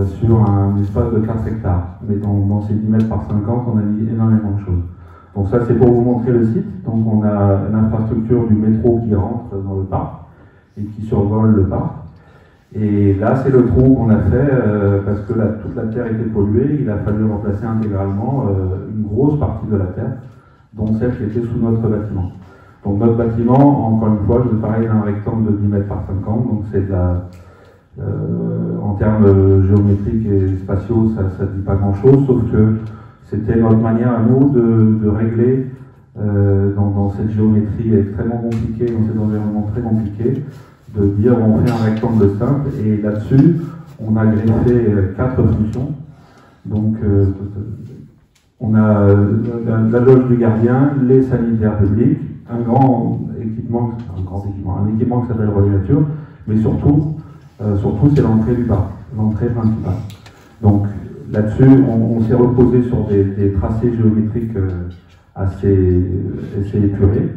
sur un espace de 4 hectares. Mais dans ces 10 mètres par 50, on a mis énormément de choses. Donc ça, c'est pour vous montrer le site. Donc on a l'infrastructure du métro qui rentre dans le parc et qui survole le parc. Et là, c'est le trou qu'on a fait parce que toute la terre était polluée. Il a fallu remplacer intégralement une grosse partie de la terre, dont celle qui était sous notre bâtiment. Donc notre bâtiment, encore une fois, je parlais d'un rectangle de 10 mètres par 50, donc c'est en termes géométriques et spatiaux, ça ne dit pas grand-chose, sauf que c'était notre manière à nous de régler dans cette géométrie extrêmement compliquée, dans cet environnement très compliqué, de dire on fait un rectangle simple, et là-dessus, on a greffé 4 fonctions. Donc on a la loge du gardien, les sanitaires publics, un équipement qui s'appelle Relais Nature, mais surtout c'est l'entrée du parc, l'entrée principale. Donc là-dessus, on s'est reposé sur des tracés géométriques assez épurés,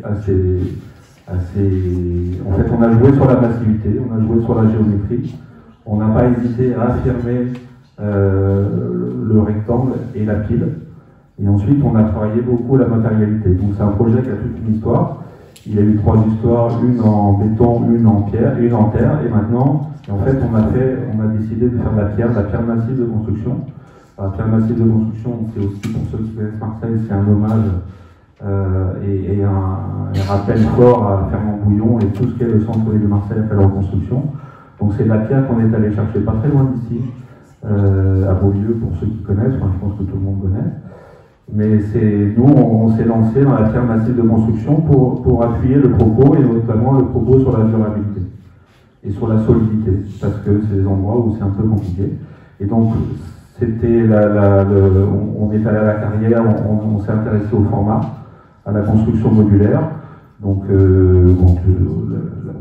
en fait, on a joué sur la massivité, on a joué sur la géométrie, on n'a pas hésité à affirmer le rectangle et la pile. Et ensuite, on a travaillé beaucoup la matérialité. Donc c'est un projet qui a toute une histoire. Il y a eu 3 histoires, une en béton, une en pierre, une en terre. Et maintenant, en fait, on a décidé de faire de la pierre massive de construction. La pierre massive de construction, c'est aussi, pour ceux qui connaissent Marseille, c'est un hommage et un rappel fort à Fernand Bouillon et tout ce qu'est le centre-ville de Marseille après la reconstruction. Donc c'est de la pierre qu'on est allé chercher pas très loin d'ici, à Beaulieu pour ceux qui connaissent, enfin, je pense que tout le monde connaît. Mais nous, on s'est lancé dans la pierre massive de construction pour appuyer le propos, et notamment le propos sur la durabilité et sur la solidité, parce que c'est des endroits où c'est un peu compliqué. Et donc, c'était on est allé à la carrière, on s'est intéressé au format, à la construction modulaire. Donc,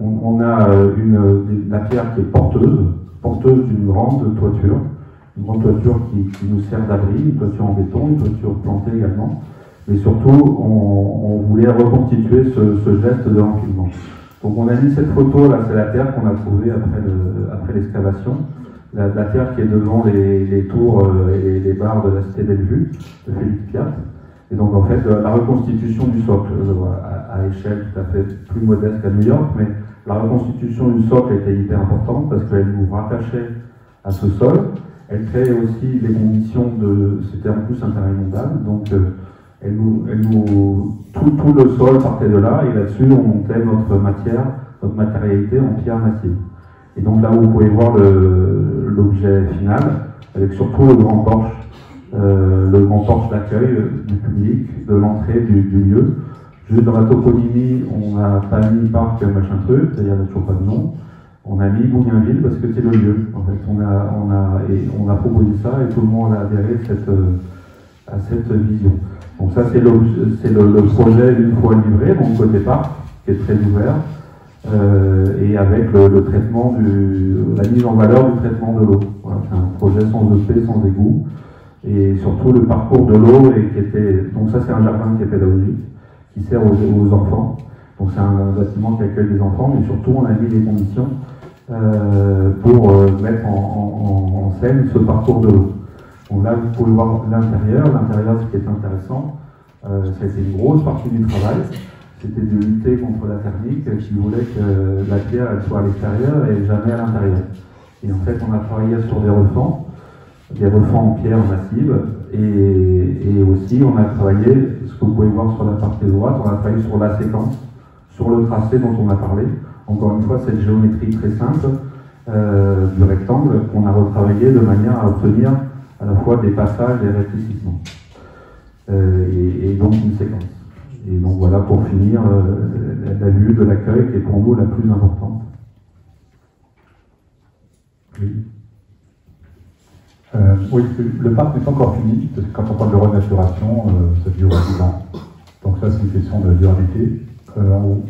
on a la pierre qui est porteuse d'une grande toiture. Une grande toiture qui nous sert d'abri, une toiture en béton, une toiture plantée également. Mais surtout, on voulait reconstituer ce geste de l'empilement. Donc on a mis cette photo, là c'est la terre qu'on a trouvée après l'excavation. La terre qui est devant les tours et les barres de la cité Bellevue, de Félix Piat. Et donc en fait, la reconstitution du socle, à échelle tout à fait plus modeste qu'à New York, mais la reconstitution du socle était hyper importante parce qu'elle nous rattachait à ce sol. Elle créait aussi des conditions c'était en plus un terrain inondable, donc tout le sol partait de là, et là-dessus on montait notre matérialité en pierre massive. Et donc là vous pouvez voir l'objet final, avec surtout le grand porche d'accueil du public, de l'entrée du lieu. Juste dans la toponymie, on n'a pas mis parc machin truc, c'est-à-dire il n'y a toujours pas de nom. On a mis Bougainville parce que c'est le lieu. En fait, on a proposé ça et tout le monde a adhéré à cette vision. Donc ça, c'est le projet une fois livré, donc côté parc, qui est très ouvert, et avec le traitement la mise en valeur du traitement de l'eau. Voilà, c'est un projet sans EP, sans égout, et surtout le parcours de l'eau, donc ça c'est un jardin qui est pédagogique, qui sert aux enfants. Donc c'est un bâtiment qui accueille des enfants, mais surtout on a mis les conditions pour mettre en scène ce parcours de l'eau. Donc là vous pouvez voir l'intérieur. L'intérieur, ce qui est intéressant, c'était une grosse partie du travail. C'était de lutter contre la thermique qui voulait que la pierre elle soit à l'extérieur et jamais à l'intérieur. Et en fait on a travaillé sur des refends en pierre massive, et aussi on a travaillé, ce que vous pouvez voir sur la partie droite, on a travaillé sur la séquence, sur le tracé dont on a parlé. Encore une fois, cette géométrie très simple du rectangle qu'on a retravaillé de manière à obtenir à la fois des passages et des rétrécissements. Et donc une séquence. Et donc voilà pour finir la vue de l'accueil qui est pour nous la plus importante. Oui. Oui, le parc n'est pas encore fini, parce que quand on parle de renaturation, ça dure 10 ans. Donc ça, c'est une question de durabilité.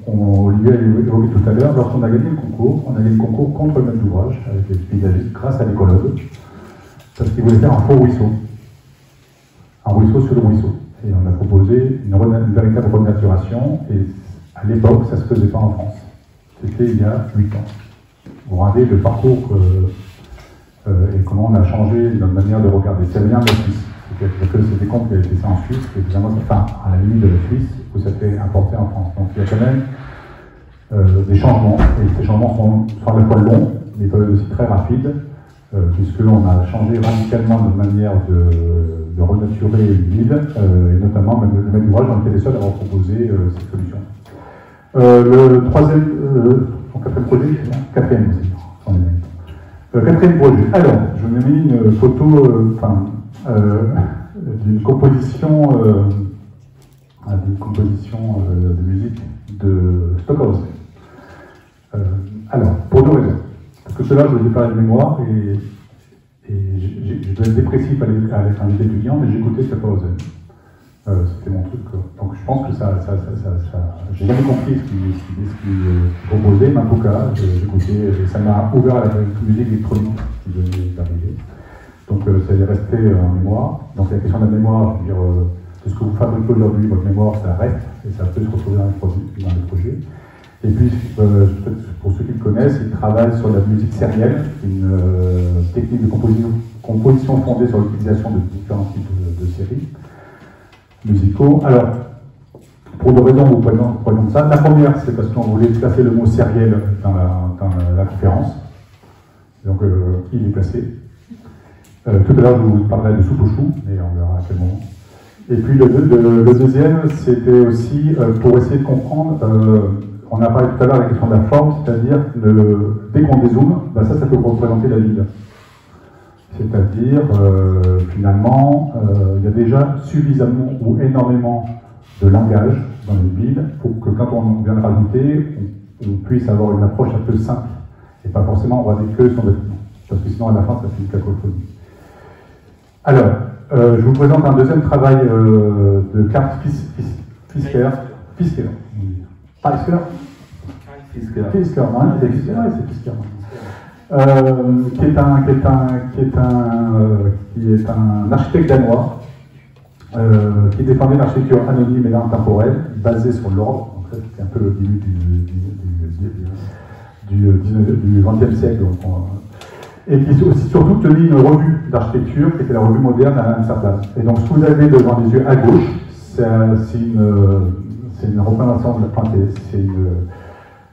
Olivier a évoqué tout à l'heure, lorsqu'on a gagné le concours, on a gagné le concours contre le maître d'ouvrage avec les paysagistes grâce à l'écologue, parce qu'il voulait faire un faux ruisseau. Un ruisseau sur le ruisseau. Et on a proposé une véritable renaturation, et à l'époque, ça ne se faisait pas en France. C'était il y a 8 ans. Vous rendez le parcours et comment on a changé notre manière de regarder. Ça vient de la Suisse. C'était compte qu'il avait fait ça en Suisse, et évidemment, enfin, à la limite de la Suisse, où ça fait importé en France. Donc il y a quand même des changements, et ces changements sont à la fois longs, mais peuvent être aussi très rapides, puisqu'on a changé radicalement notre manière de renaturer une ville, et notamment même le maître d'ouvrage, on était les seuls à avoir proposé cette solution. Le troisième, quatrième projet, quatrième aussi, quatrième projet. Alors, je vous ai mis une photo, d'une composition, de musique de Stockhausen. Alors, pour deux raisons. Parce que cela, je vous ai parlé de mémoire, et je dois être dépressif avec un étudiant, mais j'écoutais Stockhausen. C'était mon truc. Donc je pense que j'ai jamais compris ce qu'il proposait, mais en tout cas, j'écoutais, et ça m'a ouvert à la musique électronique qui venait d'arriver. Donc ça est resté en mémoire. Donc la question de la mémoire, je veux dire, de ce que vous fabriquez aujourd'hui, votre mémoire, ça reste, et ça peut se retrouver dans les projets. Et puis, pour ceux qui le connaissent, il travaille sur la musique sérielle, une technique de composition fondée sur l'utilisation de différents types de séries musicaux. Alors, pour deux raisons, vous prenons ça. La première, c'est parce qu'on voulait placer le mot sériel dans la conférence. Donc, il est placé. Tout à l'heure, je vous parlerai de soupe aux choux, mais on verra à quel moment. Et puis, le deuxième, c'était aussi pour essayer de comprendre on a parlé tout à l'heure de la question de la forme, c'est-à-dire dès qu'on dézoome, ben ça peut représenter la ville. C'est-à-dire, finalement, il y a déjà suffisamment ou énormément de langage dans les villes pour que quand on vient de rajouter, on puisse avoir une approche un peu simple et pas forcément regarder que son bâtiment. Parce que sinon, à la fin, ça fait une cacophonie. Alors, je vous présente un deuxième travail de Karl Fisker. Fisker. Qui est un architecte danois qui défendait l'architecture anonyme et intemporelle basée sur l'ordre. Donc ça, c'était un peu le début du XXe siècle. Et qui aussi surtout tenait une revue d'architecture qui était la revue moderne à Amsterdam. Et donc ce que vous avez devant les yeux à gauche, c'est une représentation de la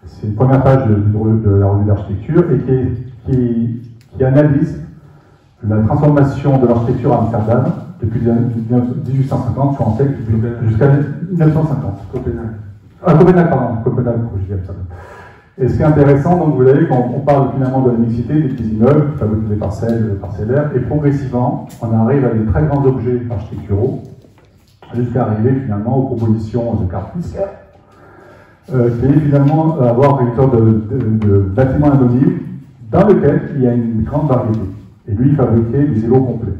c'est une première page de la revue d'architecture et qui analyse la transformation de l'architecture à Amsterdam depuis 1850 sur un siècle jusqu'à 1950. Copenhague, je dis Amsterdam. Et ce qui est intéressant, donc vous voyez, quand on parle finalement de la mixité des petits immeubles, qui fabriquent des parcelles, parcellaires, et progressivement, on arrive à des très grands objets architecturaux, jusqu'à arriver finalement aux propositions de Karl Fisker, qui est finalement avoir une sorte de bâtiment anonyme dans lequel il y a une grande variété. Et lui, il fabriquait des îlots complets.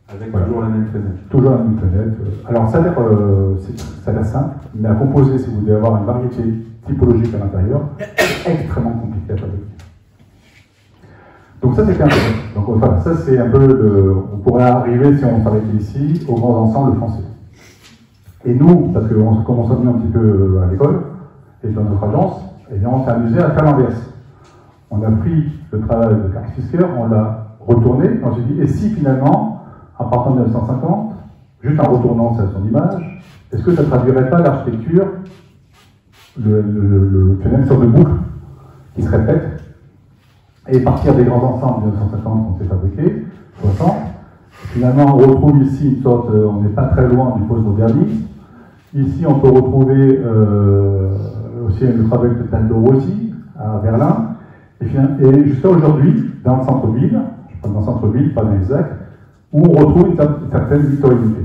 Avec toujours la même fenêtre. Toujours la même fenêtre. Alors ça a l'air simple, mais à composer, si vous voulez avoir une variété typologique à l'intérieur, c'est extrêmement compliqué à fabriquer. Donc ça, c'est intéressant. Donc voilà, ça c'est un peu on pourrait arriver, si on s'arrêtait ici, aux grands ensembles français. Et nous, parce qu'on commence à venir un petit peu à l'école, et dans notre agence, eh bien, on s'est amusé à faire l'inverse. On a pris le travail de Karl Fisker, on l'a retourné, et on s'est dit, et si finalement, à partir de 1950, juste en retournant son image, est-ce que ça ne traduirait pas l'architecture, le phénomène sur de boucle qui se répète, et partir des grands ensembles de 1950 qu'on s'est fabriqués, 60, finalement on retrouve ici une sorte, on n'est pas très loin du post-modernisme. Ici on peut retrouver aussi le travail de Taldo Rossi à Berlin, et jusqu'à aujourd'hui, dans le centre-ville, dans le centre-ville, pas dans les actes, où on retrouve une certaine victorianité.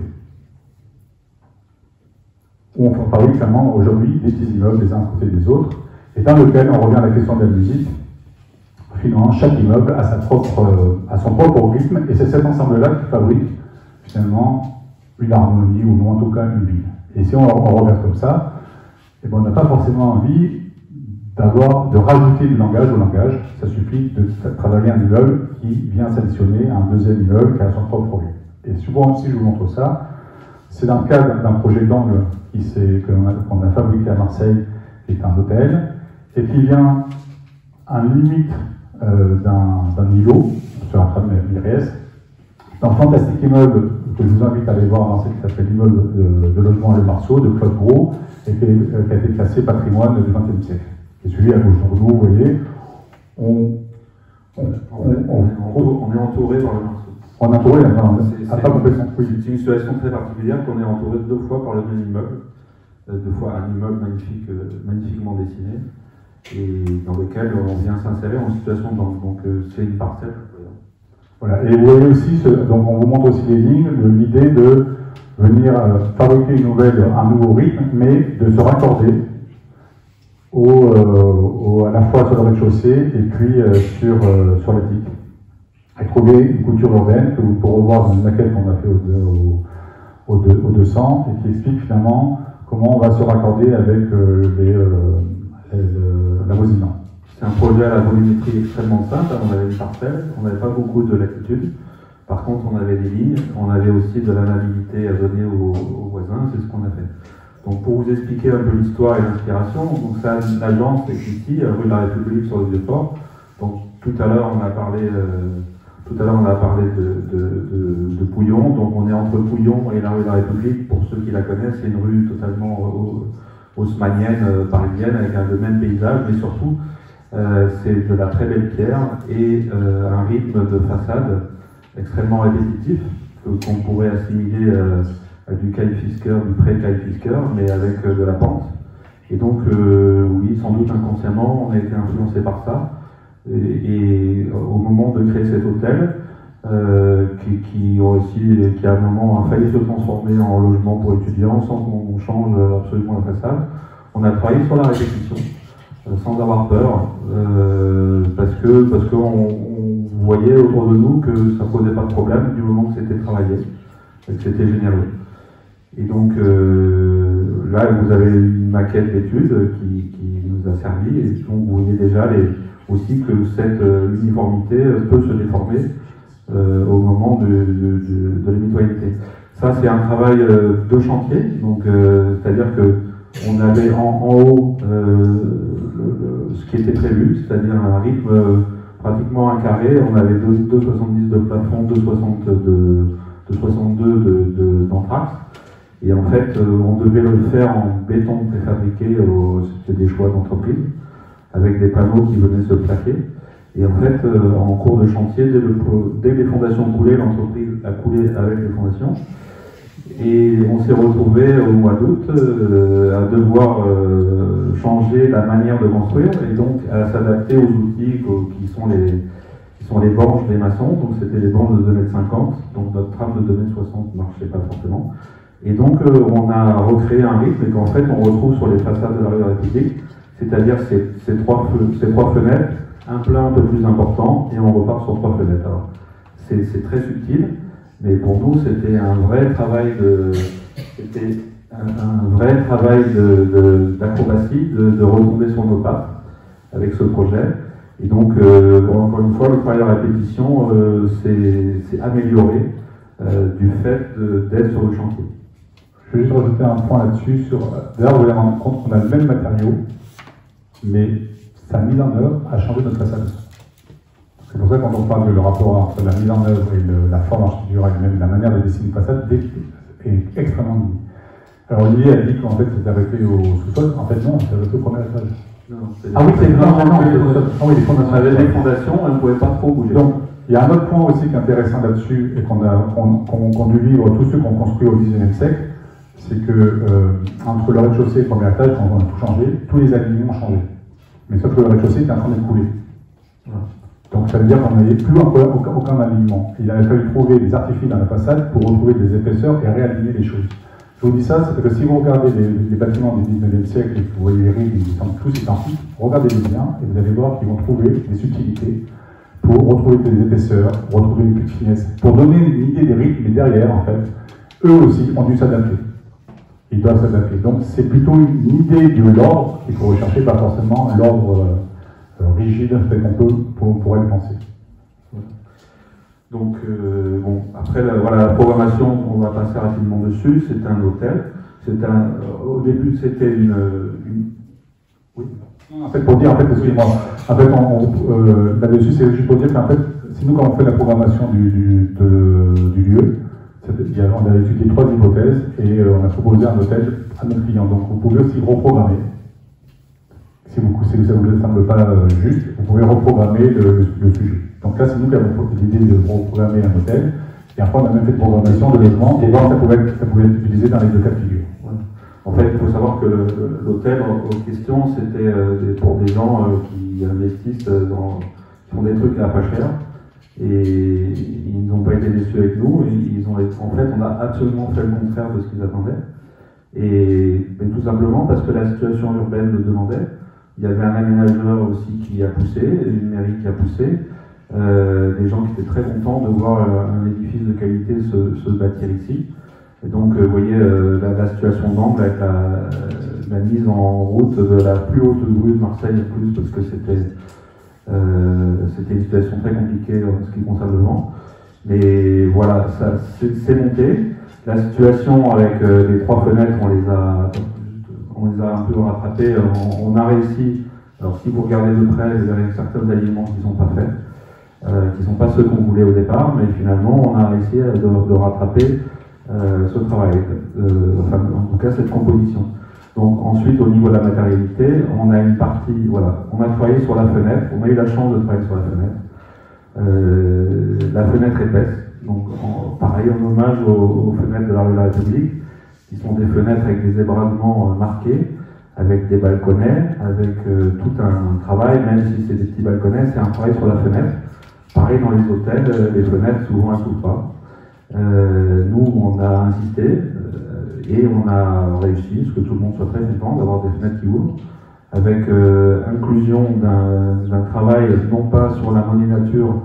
Où on fabrique finalement aujourd'hui des petits immeubles les uns à côté des autres, et dans lequel on revient à la question de la musique. Finalement, chaque immeuble a a son propre rythme, et c'est cet ensemble-là qui fabrique finalement une harmonie, ou non en tout cas une ville. Et si on regarde comme ça, eh ben, on n'a pas forcément envie de rajouter du langage au langage. Ça suffit de travailler un immeuble qui vient s'additionner à un deuxième immeuble qui a son propre rythme. Et souvent, si je vous montre ça, c'est dans le cadre d'un projet d'angle qu'on a fabriqué à Marseille, qui est un hôtel, et qui vient à une limite d'un îlot, sur la trame Miriès, un fantastique immeuble que je vous invite à aller voir dans qui s'appelle l'immeuble de logement Les Marceaux de Claude Gros, et qui a été classé patrimoine du XXe siècle. Et celui à gauche. Donc vous voyez, on est entouré par le Marceau. On est entouré, pas complètement. Oui. C'est une situation très particulière qu'on est entouré 2 fois par le même immeuble, 2 fois un immeuble magnifique, magnifiquement dessiné, et dans lequel on vient s'insérer en situation de banque. Donc c'est une parcelle. Voilà. Et vous voyez aussi, donc on vous montre aussi les lignes, l'idée de venir fabriquer un nouveau rythme, mais de se raccorder à la fois sur le rez-de-chaussée et puis sur l'attique. Et trouver une couture urbaine que vous pourrez voir dans une maquette qu'on a fait au 200 et qui explique finalement comment on va se raccorder avec l'avoisinant. C'est un projet à la volumétrie extrêmement simple. On avait une parcelle, on n'avait pas beaucoup de latitude. Par contre, on avait des lignes, on avait aussi de la navigabilité à donner aux voisins, c'est ce qu'on a fait. Donc pour vous expliquer un peu l'histoire et l'inspiration, donc ça, l'agence est ici, rue de la République sur le Vieux-Port. Donc tout à l'heure on a parlé de Pouillon, donc on est entre Pouillon et la rue de la République. Pour ceux qui la connaissent, c'est une rue totalement haussmannienne, parisienne, avec le même paysage, mais surtout c'est de la très belle pierre et un rythme de façade extrêmement répétitif qu'on pourrait assimiler à du Kyle Fisker, du pré-Kyle Fisker, mais avec de la pente. Et donc, oui, sans doute inconsciemment, on a été influencé par ça. Et au moment de créer cet hôtel, qui à un moment a failli se transformer en logement pour étudiants sans qu'on change absolument la façade, on a travaillé sur la répétition, sans avoir peur, parce qu'on voyait autour de nous que ça ne posait pas de problème du moment que c'était travaillé et que c'était généreux. Et donc là, vous avez une maquette d'études qui nous a servi, et donc vous voyez déjà aussi que cette uniformité peut se déformer au moment de l'imitoyenneté. Ça, c'est un travail de chantier, donc c'est-à-dire qu'on avait en haut ce qui était prévu, c'est-à-dire un rythme pratiquement un carré. On avait 2,70 de plafond, 2,62 d'anthrax. Et en fait, on devait le faire en béton préfabriqué, c'était des choix d'entreprise, avec des panneaux qui venaient se plaquer. Et en fait, en cours de chantier, dès que les fondations coulaient, l'entreprise a coulé avec les fondations. Et on s'est retrouvé au mois d'août à devoir changer la manière de construire et donc à s'adapter aux outils qui sont les banches des maçons. Donc c'était les banches de 2,50 m, donc notre trame de 2,60 m ne marchait pas forcément. Et donc on a recréé un rythme qu'en fait on retrouve sur les façades de la rue de la République, c'est-à-dire ces trois fenêtres, un plein un peu plus important, et on repart sur 3 fenêtres. Alors c'est très subtil, mais pour nous c'était un vrai travail d'acrobatie, de retomber sur nos pattes avec ce projet. Et donc encore une fois, le travail de répétition s'est amélioré du fait d'être sur le chantier. Je vais juste rajouter un point là-dessus. D'ailleurs, vous allez vous rendre compte qu'on a le même matériau, mais sa mise en œuvre a changé notre façade. C'est pour ça que quand on parle du rapport entre la mise en œuvre et la forme architecturale et même la manière de dessiner une façade est extrêmement liée. Alors Olivier a dit qu'en fait c'était arrêté au sous-sol. En fait non, c'était arrêté au premier étage. Ah oui, c'est non, les fondations, elles ne pouvaient pas trop bouger. Donc, il y a un autre point aussi qui est intéressant là-dessus et qu'on dû vivre tous ceux qui ont construit au XIXe siècle, c'est que entre le rez-de-chaussée et le premier étage, quand on a tout changé, tous les alignements ont changé. Mais sauf que le rez-de-chaussée était en train d'être coulé. Donc ça veut dire qu'on n'avait plus aucun alignement. Il a fallu trouver des artifices dans la façade pour retrouver des épaisseurs et réaligner les choses. Je vous dis ça, c'est parce que si vous regardez les bâtiments du XIXe siècle et que vous voyez les rides, ils semblent tous identiques, regardez-les bien et vous allez voir qu'ils vont trouver des subtilités pour retrouver des épaisseurs, retrouver une petite finesse, pour donner une idée des rythmes, mais derrière, en fait, eux aussi ont dû s'adapter. Ils doivent s'adapter. Donc c'est plutôt une idée de l'ordre qu'il faut rechercher, pas forcément l'ordre rigide qu'on pourrait le penser. Donc, bon, après, la programmation, on va passer rapidement dessus. C'est un hôtel. Au début, c'était une... Oui. En fait, pour dire, excusez-moi, en fait, là-dessus, c'est juste pour dire qu'en fait, c'est nous, quand on fait la programmation du lieu, on a étudié 3 hypothèses et on a proposé un hôtel à nos clients. Donc, vous pouvez aussi reprogrammer. Si ça ne vous semble pas juste, vous pouvez reprogrammer le sujet. Donc là, c'est nous qui avons l'idée de reprogrammer un hôtel. Et après, on a même fait de programmation de logement pour voir si ça pouvait être utilisé dans les 2 cas de figure. Ouais. En fait, il faut savoir que l'hôtel en question, c'était pour des gens qui investissent qui font des trucs à pas cher. Et ils n'ont pas été déçus avec nous. En fait, on a absolument fait le contraire de ce qu'ils attendaient. Mais tout simplement parce que la situation urbaine le demandait. Il y avait un aménageur aussi qui a poussé, une mairie qui a poussé, des gens qui étaient très contents de voir un édifice de qualité se bâtir ici. Et donc, vous voyez la situation d'angle avec la mise en route de la plus haute rue de Marseille, plus parce que c'était une situation très compliquée en ce qui concerne le vent. Mais voilà, c'est monté. La situation avec les 3 fenêtres, on les a un peu rattrapés. On a réussi. Alors, si vous regardez de près, vous avez certains alignements qui ne sont pas faits, qui ne sont pas ceux qu'on voulait au départ, mais finalement, on a réussi de rattraper ce travail, enfin, en tout cas cette composition. Donc ensuite, au niveau de la matérialité, on a une partie, voilà, on a travaillé sur la fenêtre, on a eu la chance de travailler sur la fenêtre épaisse, donc pareil en hommage aux fenêtres de la rue de la République, qui sont des fenêtres avec des ébrasements marqués, avec des balconnets, avec tout un travail, même si c'est des petits balconnets, c'est un travail sur la fenêtre. Pareil dans les hôtels, les fenêtres souvent elles s'ouvrent pas. Nous on a insisté et on a réussi, parce que tout le monde soit très content d'avoir des fenêtres qui ouvrent, avec inclusion d'un travail non pas sur la monénature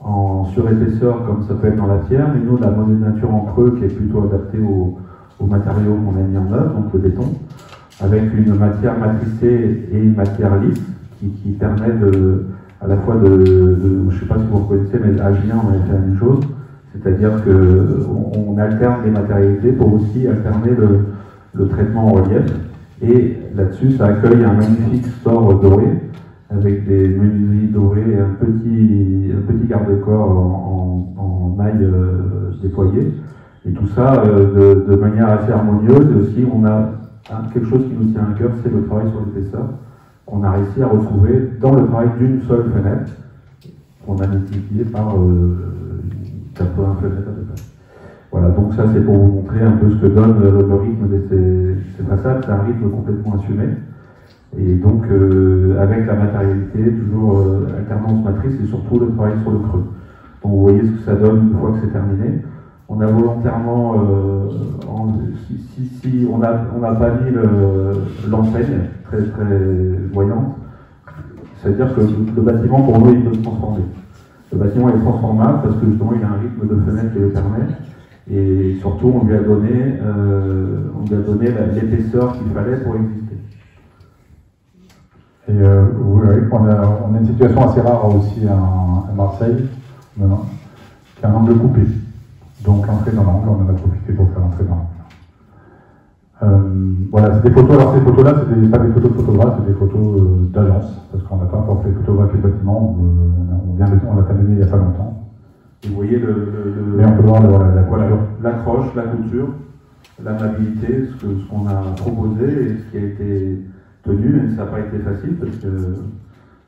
en surépaisseur comme ça peut être dans la pierre, mais nous la monénature en creux qui est plutôt adaptée aux matériaux qu'on a mis en œuvre, donc le béton, avec une matière matricée et une matière lisse qui permet à la fois je ne sais pas si vous reconnaissez, mais à Julien on avait fait la même chose, c'est-à-dire qu'on alterne les matérialités pour aussi alterner le traitement en relief. Et là-dessus, ça accueille un magnifique store doré, avec des menuiseries dorées et un petit garde-corps en maille déployée. Et tout ça de manière assez harmonieuse. Et aussi, on a quelque chose qui nous tient à cœur, c'est le travail sur l'épaisseur, qu'on a réussi à retrouver dans le travail d'une seule fenêtre, qu'on a multiplié par 80 fenêtres à peu près. Voilà, donc ça c'est pour vous montrer un peu ce que donne le rythme de ces façades. C'est un rythme complètement assumé. Et donc avec la matérialité, toujours alternance matrice et surtout le travail sur le creux. Donc vous voyez ce que ça donne une fois que c'est terminé. On a volontairement, on n'a pas mis l'enseigne très voyante. C'est-à-dire que le bâtiment pour nous il peut se transformer. Le bâtiment est transformable parce que justement il a un rythme de fenêtre qui le permet. Et surtout, on lui a donné l'épaisseur qu'il fallait pour exister. Et vous voyez qu'on a une situation assez rare aussi à Marseille, qui a un angle coupé. Donc l'entrée dans l'angle, on en a profité pour faire l'entrée dans l'angle. Voilà, c'est des photos. Alors ces photos-là, c'est pas des photos de photographes, c'est des photos d'agence, parce qu'on n'a pas encore fait photographier le bâtiment. On l'a terminé il n'y a pas longtemps. Et vous voyez mais on peut voir l'accroche, la couture, l'amabilité, ce qu'on a proposé et ce qui a été tenu, même si ça n'a pas été facile parce que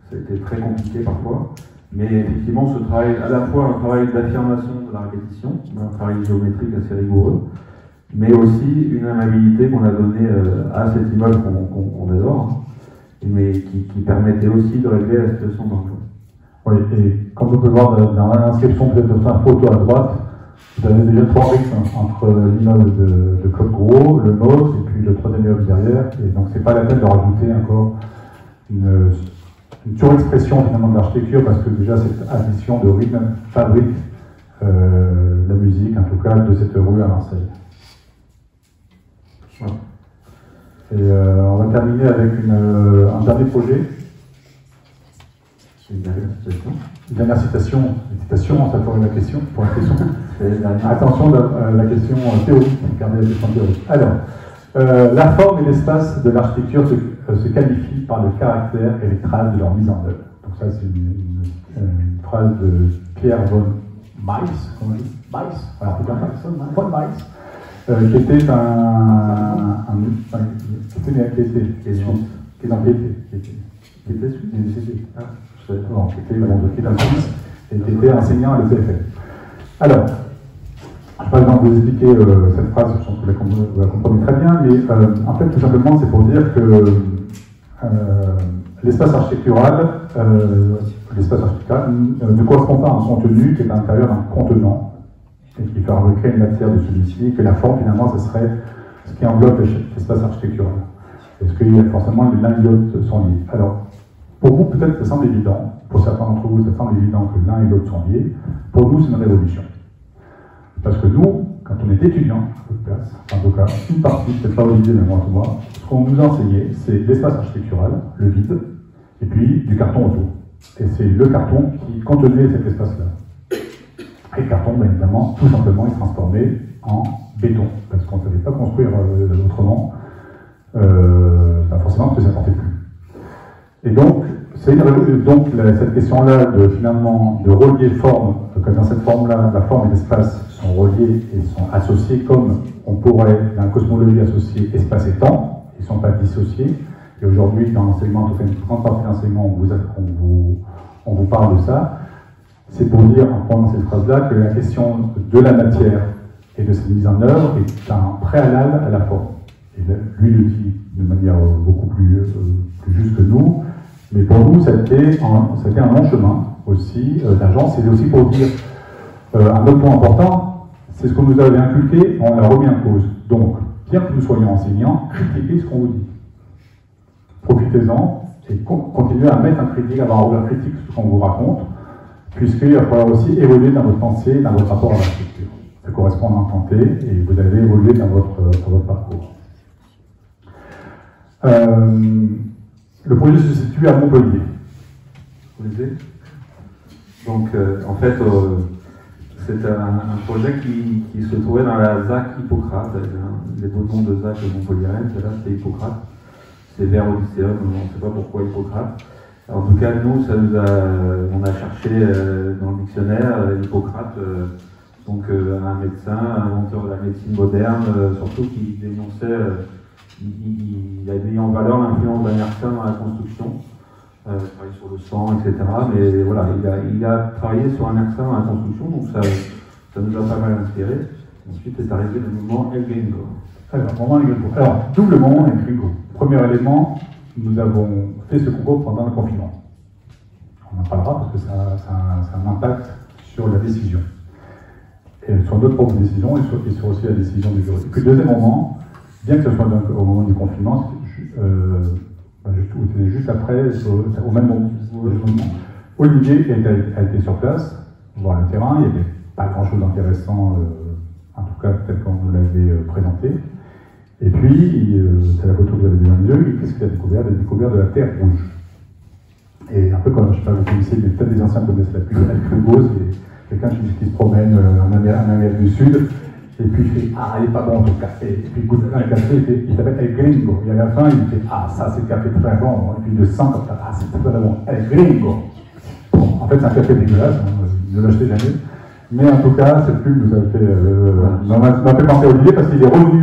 ça a été très compliqué parfois. Mais effectivement, ce travail, à la fois un travail d'affirmation de la répétition, un travail géométrique assez rigoureux, mais aussi une amabilité qu'on a donnée à cet immeuble qu'on adore, mais qui permettait aussi de régler la situation d'angle. Oui, et comme vous pouvez voir dans l'inscription peut-être de sa photo à droite, vous avez déjà 3 rythmes entre l'immeuble de Claude Gros, le nôtre, et puis le troisième immeuble derrière. Et donc c'est pas la peine de rajouter encore une surexpression finalement de l'architecture, parce que déjà cette addition de rythme fabrique la musique, en tout cas, de cette rue à Marseille. Voilà. Et on va terminer avec un dernier projet. Une dernière citation. Citation, ça pourrait être la question. Pour la question. Attention, la question théorique. Regardez la question théorique. Alors, la forme et l'espace de l'architecture se qualifient par le caractère et les traces de leur mise en œuvre. Donc ça, c'est une phrase de Pierre von Meis, comment on dit Meis, voilà, von Meis, qui était qui était suisse et qui était enseignant à l'EPFL. Alors, je ne vais pas besoin de vous expliquer cette phrase, je pense que vous la comprenez très bien, mais en fait, tout simplement, c'est pour dire que l'espace architectural ne correspond pas à un contenu qui est à l'intérieur d'un contenant et qui fabriquerait une matière de celui-ci, et que la forme, finalement, ce serait ce qui enveloppe l'espace architectural. Est-ce que forcément l'un et l'autre sont liés? Alors, pour vous, peut-être ça semble évident, pour certains d'entre vous, ça semble évident que l'un et l'autre sont liés. Pour nous, c'est une révolution. Parce que nous, quand on est étudiant, à votre place, en tout cas, une partie, peut-être pas Olivier, mais moi, ce qu'on nous a enseigné, c'est l'espace architectural, le vide, et puis du carton autour. Et c'est le carton qui contenait cet espace-là. Et le carton, bien évidemment, tout simplement, est transformé en béton, parce qu'on ne savait pas construire autrement, forcément, parce que ça ne portait plus. Et donc, cette question-là de relier forme, que dans cette forme-là, la forme et l'espace sont reliés et sont associés comme on pourrait, dans la cosmologie, associer espace et temps, ils ne sont pas dissociés. Et aujourd'hui, dans l'enseignement, en tout cas une grande partie de l'enseignement, on vous parle de ça. C'est pour dire, en prenant cette phrase-là, que la question de la matière et de cette mise en œuvre est un préalable à la forme. Et lui le dit de manière beaucoup plus juste que nous, mais pour nous, ça a été un long chemin aussi d'agence. C'était aussi pour dire un autre point important, c'est ce qu'on nous avait inculqué, on l'a remis en cause. Donc, bien que nous soyons enseignants, critiquez ce qu'on vous dit. Profitez-en et continuez à mettre un critique, à avoir un rôle critique sur ce qu'on vous raconte, puisqu'il va falloir aussi évoluer dans votre pensée, dans votre rapport à la structure. Ça correspond à l'instant T et vous allez évoluer dans votre parcours. Le projet se situe à Montpellier. Vous voyez ? Donc, en fait, c'est un projet qui se trouvait dans la ZAC Hippocrate. Les beaux noms de ZAC Montpellier, là c'était Hippocrate. C'est vers Odysseum, on ne sait pas pourquoi Hippocrate. En tout cas, nous, on a cherché dans le dictionnaire Hippocrate, donc un médecin, inventeur de la médecine moderne, surtout qui dénonçait, il a mis en valeur l'influence d'un médecin dans la construction, travaillé sur le sang, etc. Mais voilà, il a travaillé sur un médecin dans la construction, donc ça nous a pas mal inspiré. Ensuite est arrivé le mouvement El Gringo. Alors, doublement El Gringo. Premier élément, nous avons fait ce concours pendant le confinement. On en parlera parce que ça a un impact sur la décision. Et sur notre propre décision et sur aussi la décision du jury. Et puis, deuxième moment, bien que ce soit au moment du confinement, c'était juste après, au même moment, Olivier a été sur place, voir le terrain, il n'y avait pas grand-chose d'intéressant, en tout cas tel qu'on nous l'avait présenté. Et puis, c'est la photo que vous avez devant les yeux, qu'est-ce qu'il a découvert? Il a découvert de la terre rouge. Et un peu comme, je ne sais pas, vous connaissez, mais peut-être des anciens connaissent la pluie de Gringo, c'est quelqu'un qui se promène en Amérique du Sud, et puis il fait « Ah, il est pas bon ton café ». Et puis il goûte un café, il s'appelle El Gringo. Et à la fin, il fait « Ah, ça c'est le café très bon ». Et puis il le sent comme ça « Ah, c'est très bon, El Gringo ». Bon, en fait, c'est un café dégueulasse, ne l'achetez jamais. Mais en tout cas, cette pub nous a fait penser à Olivier parce qu'il est revenu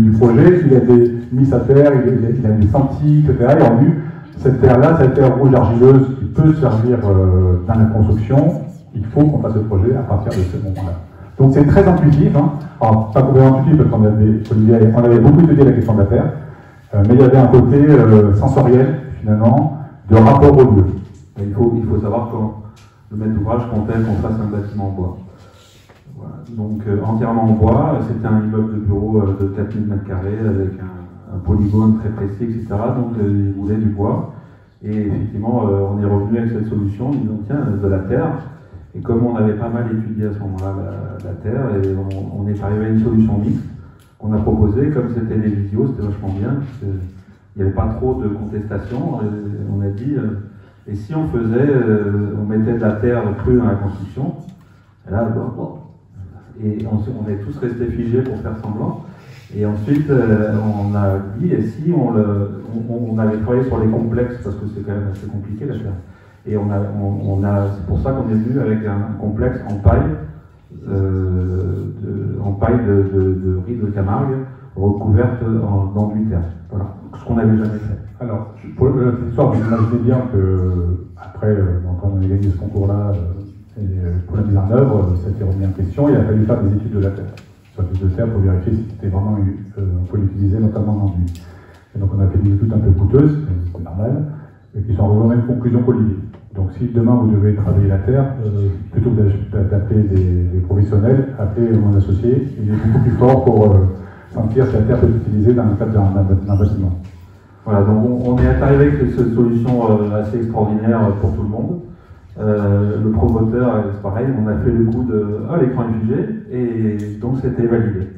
du projet, il a été mis sa terre, il a des senti, etc. Il a vu cette terre-là, cette terre rouge argileuse qui peut servir dans la construction. Il faut qu'on fasse le projet à partir de ce moment-là. Donc c'est très intuitif, hein. Alors pas complètement intuitif parce qu'on avait beaucoup étudié la question de la terre, mais il y avait un côté sensoriel finalement de rapport au lieu. Il faut savoir que le maître d'ouvrage comptait qu'on fasse un bâtiment en bois. Voilà. Donc entièrement en bois, c'était un immeuble de bureau de 4000 m² avec un polygone très précis, etc. Donc il voulait du bois. Et effectivement, on est revenu avec cette solution, ils disant tiens, de la terre. Et comme on avait pas mal étudié à ce moment-là la terre, et on est arrivé à une solution mixte qu'on a proposée, comme c'était des vidéos, c'était vachement bien, parce qu'il n'y avait pas trop de contestation. On a dit, et si on faisait, on mettait de la terre crue dans la construction, et là, et on est tous restés figés pour faire semblant. Et ensuite, on a dit, et si on avait travaillé sur les complexes, parce que c'est quand même assez compliqué la terre. Et c'est pour ça qu'on est venu avec un complexe en paille, de riz de Camargue, recouverte d'enduit-terre. Voilà, ce qu'on n'avait jamais fait. Alors, pour l'histoire, vous imaginez bien qu'après, quand on a gagné ce concours-là, pour la mise en œuvre, ça a été remis en question, il a fallu faire des études de la terre. Sur l'étude de terre pour vérifier si c'était vraiment, on peut l'utiliser notamment dans l'enduit. Et donc on a fait des études un peu coûteuses, c'est normal, et qui sont arrivées à la même conclusion qu'Olivier. Donc si demain vous devez travailler la terre, plutôt que d'appeler des professionnels, appelez mon associé, il est beaucoup plus fort pour sentir si la terre peut être utilisée dans le cadre d'un bâtiment. Voilà, donc on est arrivé avec cette solution assez extraordinaire pour tout le monde. Le promoteur, c'est pareil, on a fait le coup de l'écran est figé, et donc c'était validé.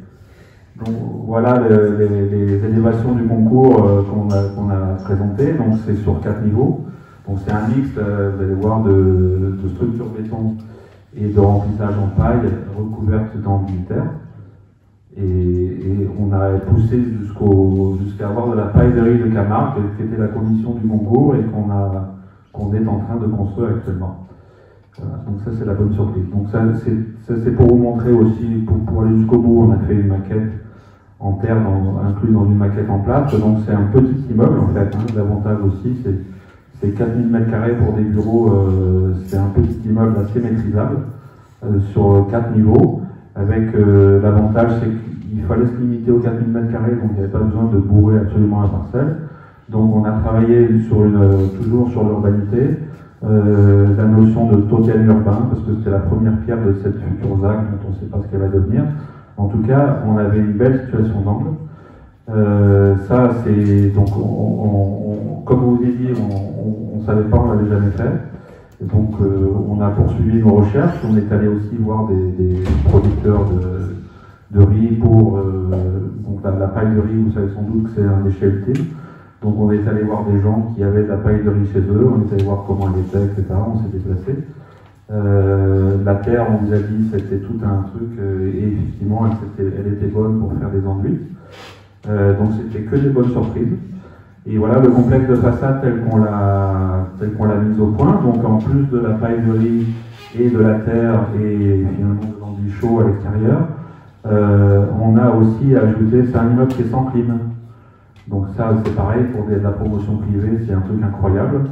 Donc voilà les élévations du concours qu'on a présentées, donc c'est sur 4 niveaux. Donc c'est un mixte, vous allez voir, de structure béton et de remplissage en paille recouverte d'enduit terre. Et on a poussé jusqu'à avoir de la paille de riz de Camargue, qui était la condition du concours et qu'on est en train de construire actuellement. Voilà, donc ça c'est la bonne surprise. Donc ça c'est pour vous montrer aussi, pour aller jusqu'au bout, on a fait une maquette en terre incluse dans une maquette en plâtre. Donc c'est un petit immeuble en fait, hein. L'avantage aussi c'est 4000 m² pour des bureaux, c'est un petit immeuble assez maîtrisable sur 4 niveaux, avec l'avantage c'est qu'il fallait se limiter aux 4000 m², donc il n'y avait pas besoin de bourrer absolument la parcelle. Donc on a travaillé toujours sur l'urbanité, la notion de totem urbain, parce que c'était la première pierre de cette future ZAC dont on ne sait pas ce qu'elle va devenir. En tout cas, on avait une belle situation d'angle. Ça, c'est donc, comme vous vous avez dit, on ne savait pas, on ne l'avait jamais fait. Et donc, on a poursuivi nos recherches. On est allé aussi voir des producteurs de riz pour donc la paille de riz. Vous savez sans doute que c'est un déchet utile. Donc, on est allé voir des gens qui avaient de la paille de riz chez eux. On est allé voir comment elle était, etc. On s'est déplacé. La terre, on vous a dit, c'était tout un truc, et effectivement, elle était bonne pour faire des enduits. Donc c'était que des bonnes surprises. Et voilà le complexe de façade tel qu'on l'a mis au point. Donc en plus de la paille de riz et de la terre et finalement de l'enduit chaud à l'extérieur, on a aussi ajouté, c'est un immeuble qui est sans clim. Donc ça c'est pareil pour la promotion privée, c'est un truc incroyable.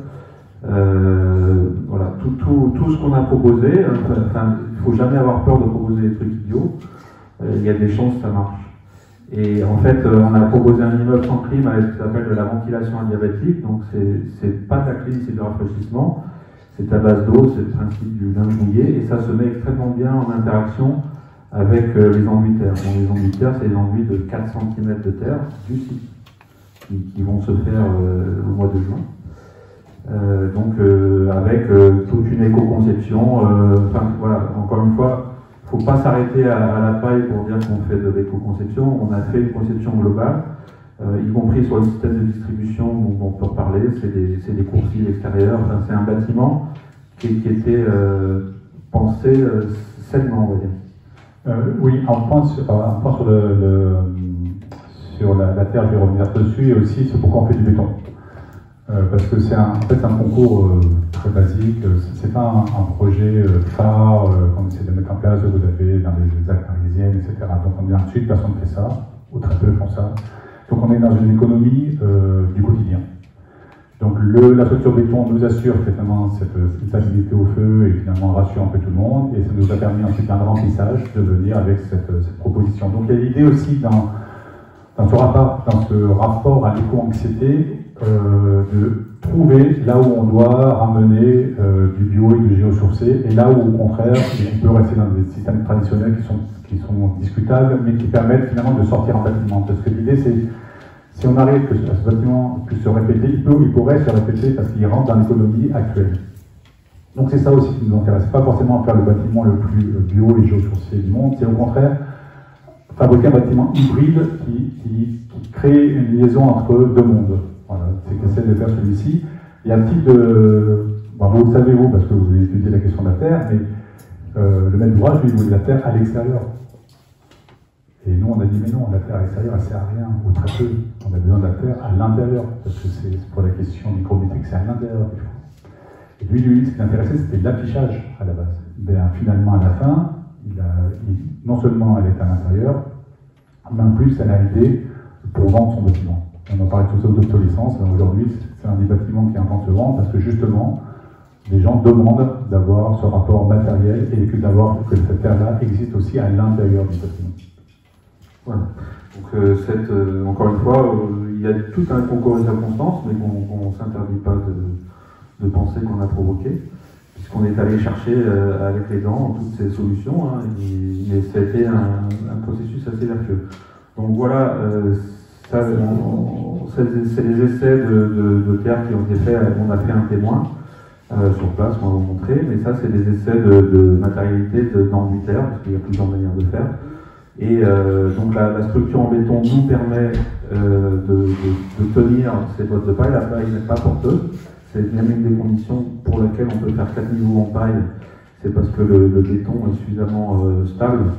Voilà, tout ce qu'on a proposé, enfin, il ne faut jamais avoir peur de proposer des trucs idiots, il y a des chances que ça marche. Et en fait, on a proposé un immeuble sans clim avec ce qu'on appelle de la ventilation adiabatique, donc c'est pas de la clim, c'est du rafraîchissement, c'est à base d'eau, c'est le principe du linge mouillé, et ça se met extrêmement bien en interaction avec les enduits terre. Bon, les enduits terre, c'est des enduits de 4 cm de terre du site, qui vont se faire au mois de juin. Donc avec toute une éco-conception, enfin voilà, encore une fois, il ne faut pas s'arrêter à la paille pour dire qu'on fait de l'éco-conception. On a fait une conception globale, y compris sur le système de distribution dont on peut reparler, c'est des coursives extérieures, enfin, c'est un bâtiment qui était pensé sainement, on va dire. Oui, un point sur la terre, je vais revenir dessus, et aussi c'est pourquoi on fait du béton. Parce que c'est en fait un concours très basique, c'est pas un projet phare qu'on essaie de mettre en place, vous avez dans les ZAC parisiennes, etc. Donc on est dans le sud, personne ne fait ça, ou très peu font ça. Donc on est dans une économie du quotidien. Donc la structure béton nous assure finalement cette stabilité au feu et finalement rassure un peu tout le monde, et ça nous a permis ensuite un remplissage de venir avec cette proposition. Donc il y a l'idée aussi dans ce rapport à l'éco-anxiété, de trouver là où on doit ramener du bio et du géosourcé, et là où au contraire on peut rester dans des systèmes traditionnels qui sont discutables, mais qui permettent finalement de sortir en bâtiment. Parce que l'idée c'est, si on arrive que ce bâtiment puisse se répéter, il pourrait se répéter parce qu'il rentre dans l'économie actuelle. Donc c'est ça aussi qui nous intéresse, pas forcément faire le bâtiment le plus bio et géosourcé du monde, c'est au contraire fabriquer un bâtiment hybride qui crée une liaison entre deux mondes. Voilà, c'est qu'essaie de faire celui-ci. Il y a un type de... Bon, vous le savez, vous, parce que vous avez étudié la question de la Terre, mais le maître d'ouvrage, lui, il voulait la Terre à l'extérieur. Et nous, on a dit, mais non, la Terre à l'extérieur, elle ne sert à rien, ou très peu. On a besoin de la Terre à l'intérieur, parce que c'est pour la question microbitique, c'est à l'intérieur qu'il faut. Et lui, ce qui l'intéressait, c'était l'affichage à la base. Ben, finalement, à la fin, non seulement elle est à l'intérieur, mais en plus, elle a aidé pour vendre son bâtiment. On en parlait tout ça d'obsolescence. Aujourd'hui, c'est un des bâtiments qui est en train de se vendre parce que justement, les gens demandent d'avoir ce rapport matériel et que cette terre-là existe aussi à l'intérieur du bâtiment. Voilà. Donc, encore une fois, il y a tout un concours de circonstances, mais qu'on ne s'interdit pas de penser qu'on a provoqué, puisqu'on est allé chercher avec les dents toutes ces solutions, hein, mais ça a été un processus assez vertueux. Donc voilà. Ça, c'est les essais de terre qui ont été faits. On a fait un témoin sur place, on va vous montrer, mais ça, c'est des essais de matérialité d'enduit terre, parce qu'il y a plusieurs manières de faire. Et donc la structure en béton nous permet de tenir ces bottes de paille. La paille n'est pas porteuse, c'est même une des conditions pour lesquelles on peut faire 4 niveaux en paille, c'est parce que le béton est suffisamment stable.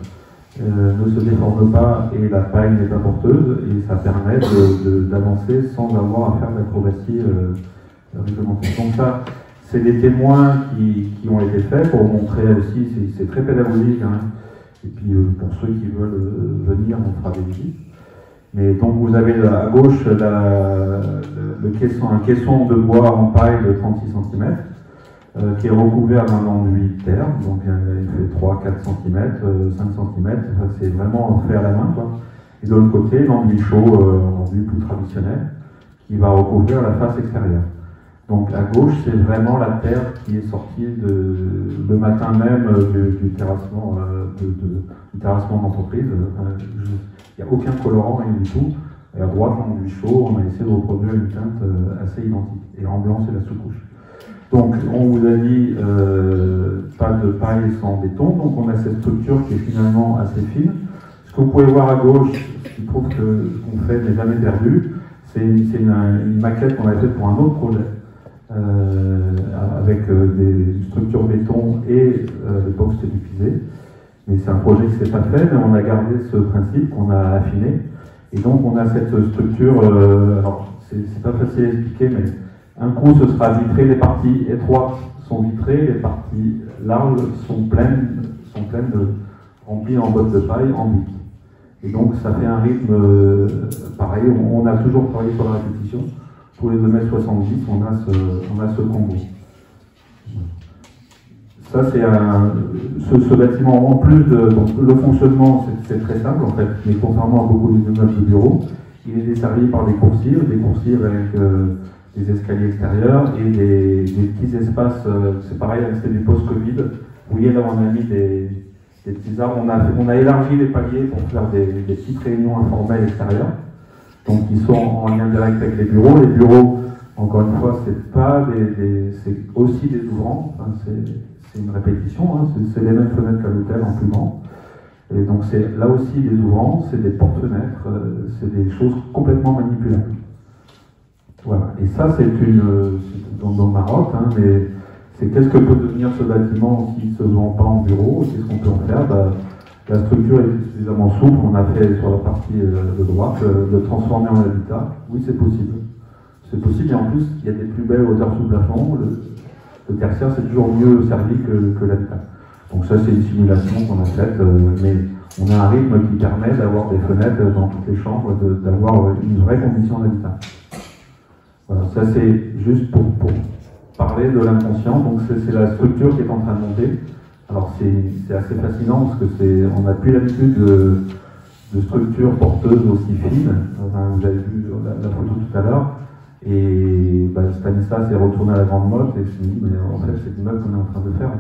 Ne se déforme pas et la paille n'est pas porteuse, et ça permet d'avancer sans avoir à faire d'acrobatie réglementaire. Donc ça, c'est des témoins qui ont été faits pour montrer aussi, c'est très pédagogique, hein. Et puis pour ceux qui veulent venir, on fera des visites. Mais donc vous avez à gauche un caisson de bois en paille de 36 cm, qui est recouvert d'un enduit de terre, donc il fait 3-4 cm, 5 cm, c'est vraiment fait à la main, quoi. Et de l'autre côté, l'enduit chaud, enduit plus traditionnel, qui va recouvrir la face extérieure. Donc à gauche, c'est vraiment la terre qui est sortie le matin même du terrassement d'entreprise. Il n'y a aucun colorant, rien du tout. Et à droite, l'enduit chaud, on a essayé de reproduire une teinte assez identique. Et en blanc, c'est la sous-couche. Donc on vous a dit pas de paille sans béton, donc on a cette structure qui est finalement assez fine. Ce que vous pouvez voir à gauche, ce qui prouve que ce qu'on fait n'est jamais perdu, c'est une maquette qu'on a faite pour un autre projet. Avec des structures béton et l'époque c'était du pisé. Mais c'est un projet qui ne s'est pas fait, mais on a gardé ce principe qu'on a affiné. Et donc on a cette structure, alors c'est pas facile à expliquer, mais un coup ce sera vitré, les parties étroites sont vitrées, les parties larges sont pleines remplies en bottes de paille, en bic. Et donc ça fait un rythme pareil, on a toujours travaillé sur la répétition. Pour les 2,70 m, on a ce combo. Ça, c'est ce bâtiment, en plus donc, le fonctionnement, c'est très simple en fait, mais contrairement à beaucoup d'immeubles de bureaux, il est desservi par des coursives avec des escaliers extérieurs et des petits espaces, c'est pareil, c'était du post-Covid. Vous voyez là, on a mis des petits arbres, on a élargi les paliers pour faire des petites réunions informelles extérieures. Donc ils sont en lien direct avec les bureaux. Les bureaux, encore une fois, c'est aussi des ouvrants. Enfin, c'est une répétition. Hein. C'est les mêmes fenêtres qu'à l'hôtel en plus grand. Et donc c'est là aussi des ouvrants, c'est des porte-fenêtres, c'est des choses complètement manipulables. Voilà. Et ça, c'est dans le Maroc, hein, mais c'est qu'est-ce que peut devenir ce bâtiment qui ne se vend pas en bureau? Qu'est-ce qu'on peut en faire? La structure est suffisamment souple, on a fait sur la partie de droite, de transformer en habitat. Oui, c'est possible. C'est possible, et en plus, il y a des plus belles hauteurs sous plafond. Le tertiaire, c'est toujours mieux servi que l'habitat. Donc ça, c'est une simulation qu'on a faite, mais on a un rythme qui permet d'avoir des fenêtres dans toutes les chambres, d'avoir une vraie condition d'habitat. Voilà, ça c'est juste pour parler de l'inconscient. Donc c'est la structure qui est en train de monter. Alors c'est assez fascinant parce que on n'a plus l'habitude de structures porteuses aussi fines. Enfin, vous avez vu la photo tout à l'heure. Et Stanislas est retourné à la Grande Motte et je me dis, mais en fait c'est l'immeuble qu'on est en train de faire.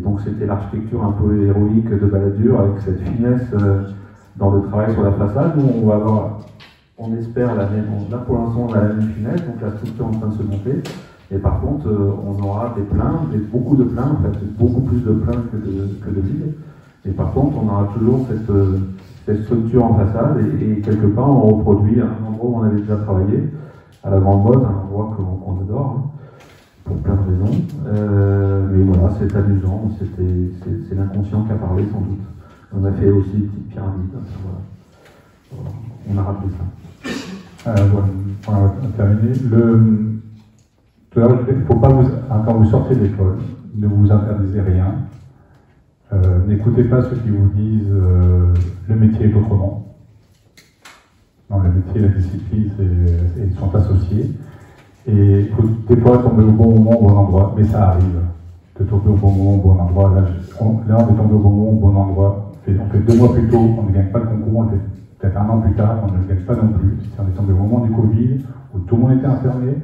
Donc c'était l'architecture un peu héroïque de Balladur avec cette finesse dans le travail sur la façade. Nous on va avoir, on espère la même, là pour l'instant on a la même finesse, donc la structure est en train de se monter. Et par contre, on aura des pleins, beaucoup de pleins, en fait, beaucoup plus de pleins que de vides. Et par contre, on aura toujours cette structure en façade et quelque part, on reproduit un endroit où on avait déjà travaillé, à la Grande Motte, un endroit qu'on adore, hein, pour plein de raisons. Mais voilà, c'est amusant, c'est l'inconscient qui a parlé sans doute. On a fait aussi une petite pyramide, voilà. On a rappelé ça. Voilà, on va terminer. Tout à l'heure, il ne faut pas quand vous sortez de l'école, ne vous interdisez rien. N'écoutez pas ceux qui vous disent le métier est autrement. Non, le métier et la discipline, ils sont associés. Et il faut des fois tomber au bon moment, au bon endroit, mais ça arrive de tomber au bon moment, au bon endroit. Là, on est tombé au bon moment, au bon endroit. On fait 2 mois plus tôt, on ne gagne pas le concours, on le fait peut-être 1 an plus tard, on ne le gagne pas non plus. On est tombé au moment du Covid, où tout le monde était enfermé,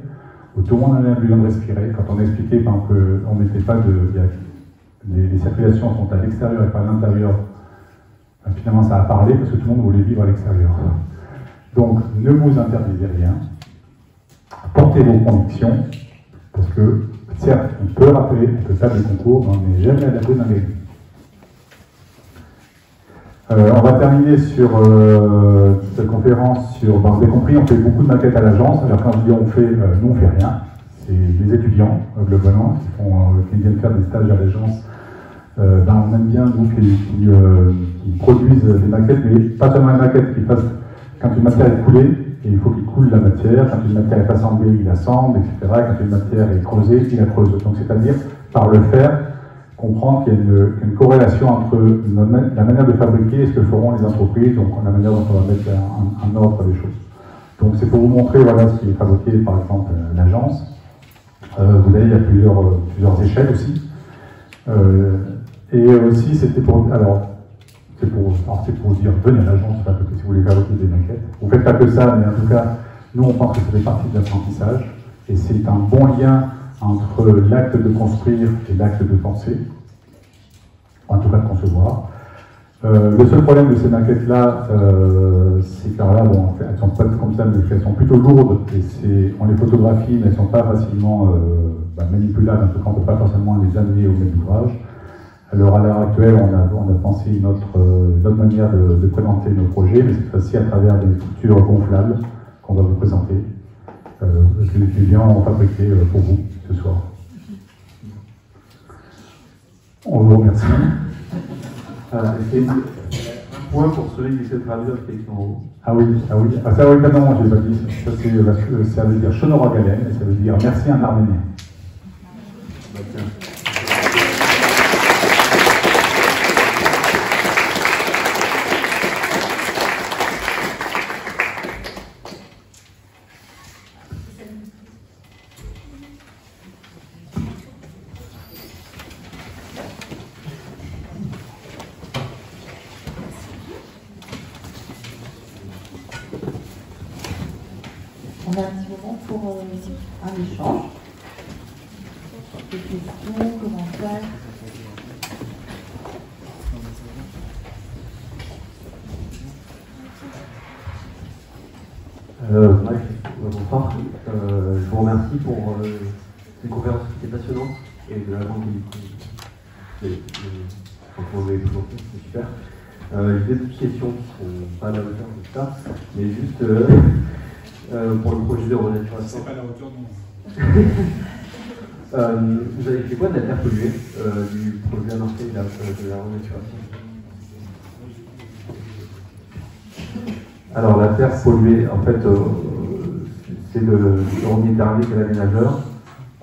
où tout le monde avait besoin de respirer. Quand on expliquait qu'on ne mettait pas les circulations sont à l'extérieur et pas à l'intérieur, finalement ça a parlé parce que tout le monde voulait vivre à l'extérieur. Donc ne vous interdisez rien, portez vos convictions, parce que certes on peut rater, on peut faire des concours, mais on n'est jamais à l'abri d'un gagnant. On va terminer sur cette conférence sur, vous avez compris, on fait beaucoup de maquettes à l'agence. Alors quand je dis on fait, nous on fait rien. C'est les étudiants, globalement, qui viennent faire des stages à l'agence. On aime bien, nous, qui produisent des maquettes, mais pas seulement les maquettes, qui fassent, quand une matière est coulée, et il faut qu'il coule la matière, quand une matière est assemblée, il assemble, etc. Quand une matière est creusée, il la creuse. Donc c'est-à-dire, par le faire, comprendre qu'il y a une corrélation entre la manière de fabriquer et ce que feront les entreprises, donc la manière dont on va mettre en ordre les choses. Donc c'est pour vous montrer voilà, ce qui est fabriqué par exemple l'agence. Vous voyez, il y a plusieurs échelles aussi. Et aussi c'était pour... Alors, c'est pour dire, venez à l'agence si vous voulez faire des maquettes. Vous ne faites pas que ça, mais en tout cas, nous on pense que ça fait partie de l'apprentissage, et c'est un bon lien entre l'acte de construire et l'acte de penser, en tout cas de concevoir. Le seul problème de ces maquettes-là, c'est que là, bon, elles sont pas comme ça, mais elles sont plutôt lourdes, et on les photographie, mais elles ne sont pas facilement manipulables, en tout cas on ne peut pas forcément les amener au même ouvrage. Alors à l'heure actuelle, on a pensé une autre manière de présenter nos projets, mais cette fois-ci à travers des structures gonflables qu'on va vous présenter, que les étudiants ont fabriquées pour vous ce soir. On vous remercie. Et un point pour celui qui s'est traduit avec l'élection en haut. Ah oui, ça oui, pardon, je l'ai pas dit. Ça veut dire Shonora Galen, et ça veut dire merci en arménien. On a un petit moment pour un échange. Des questions, commentaires. Bonsoir. Je vous remercie pour une conférence qui était passionnante et de la grande qualité. Franchement, vous avez présenté, c'est super. J'ai des petites questions qui ne sont pas à la hauteur de ça, mais juste pour le projet de renaturation. C'est pas à la hauteur non. Vous avez fait quoi de la terre polluée du projet à Marseille de la renaturation? Alors la terre polluée, en fait, c'est le premier dernier que l'aménageur.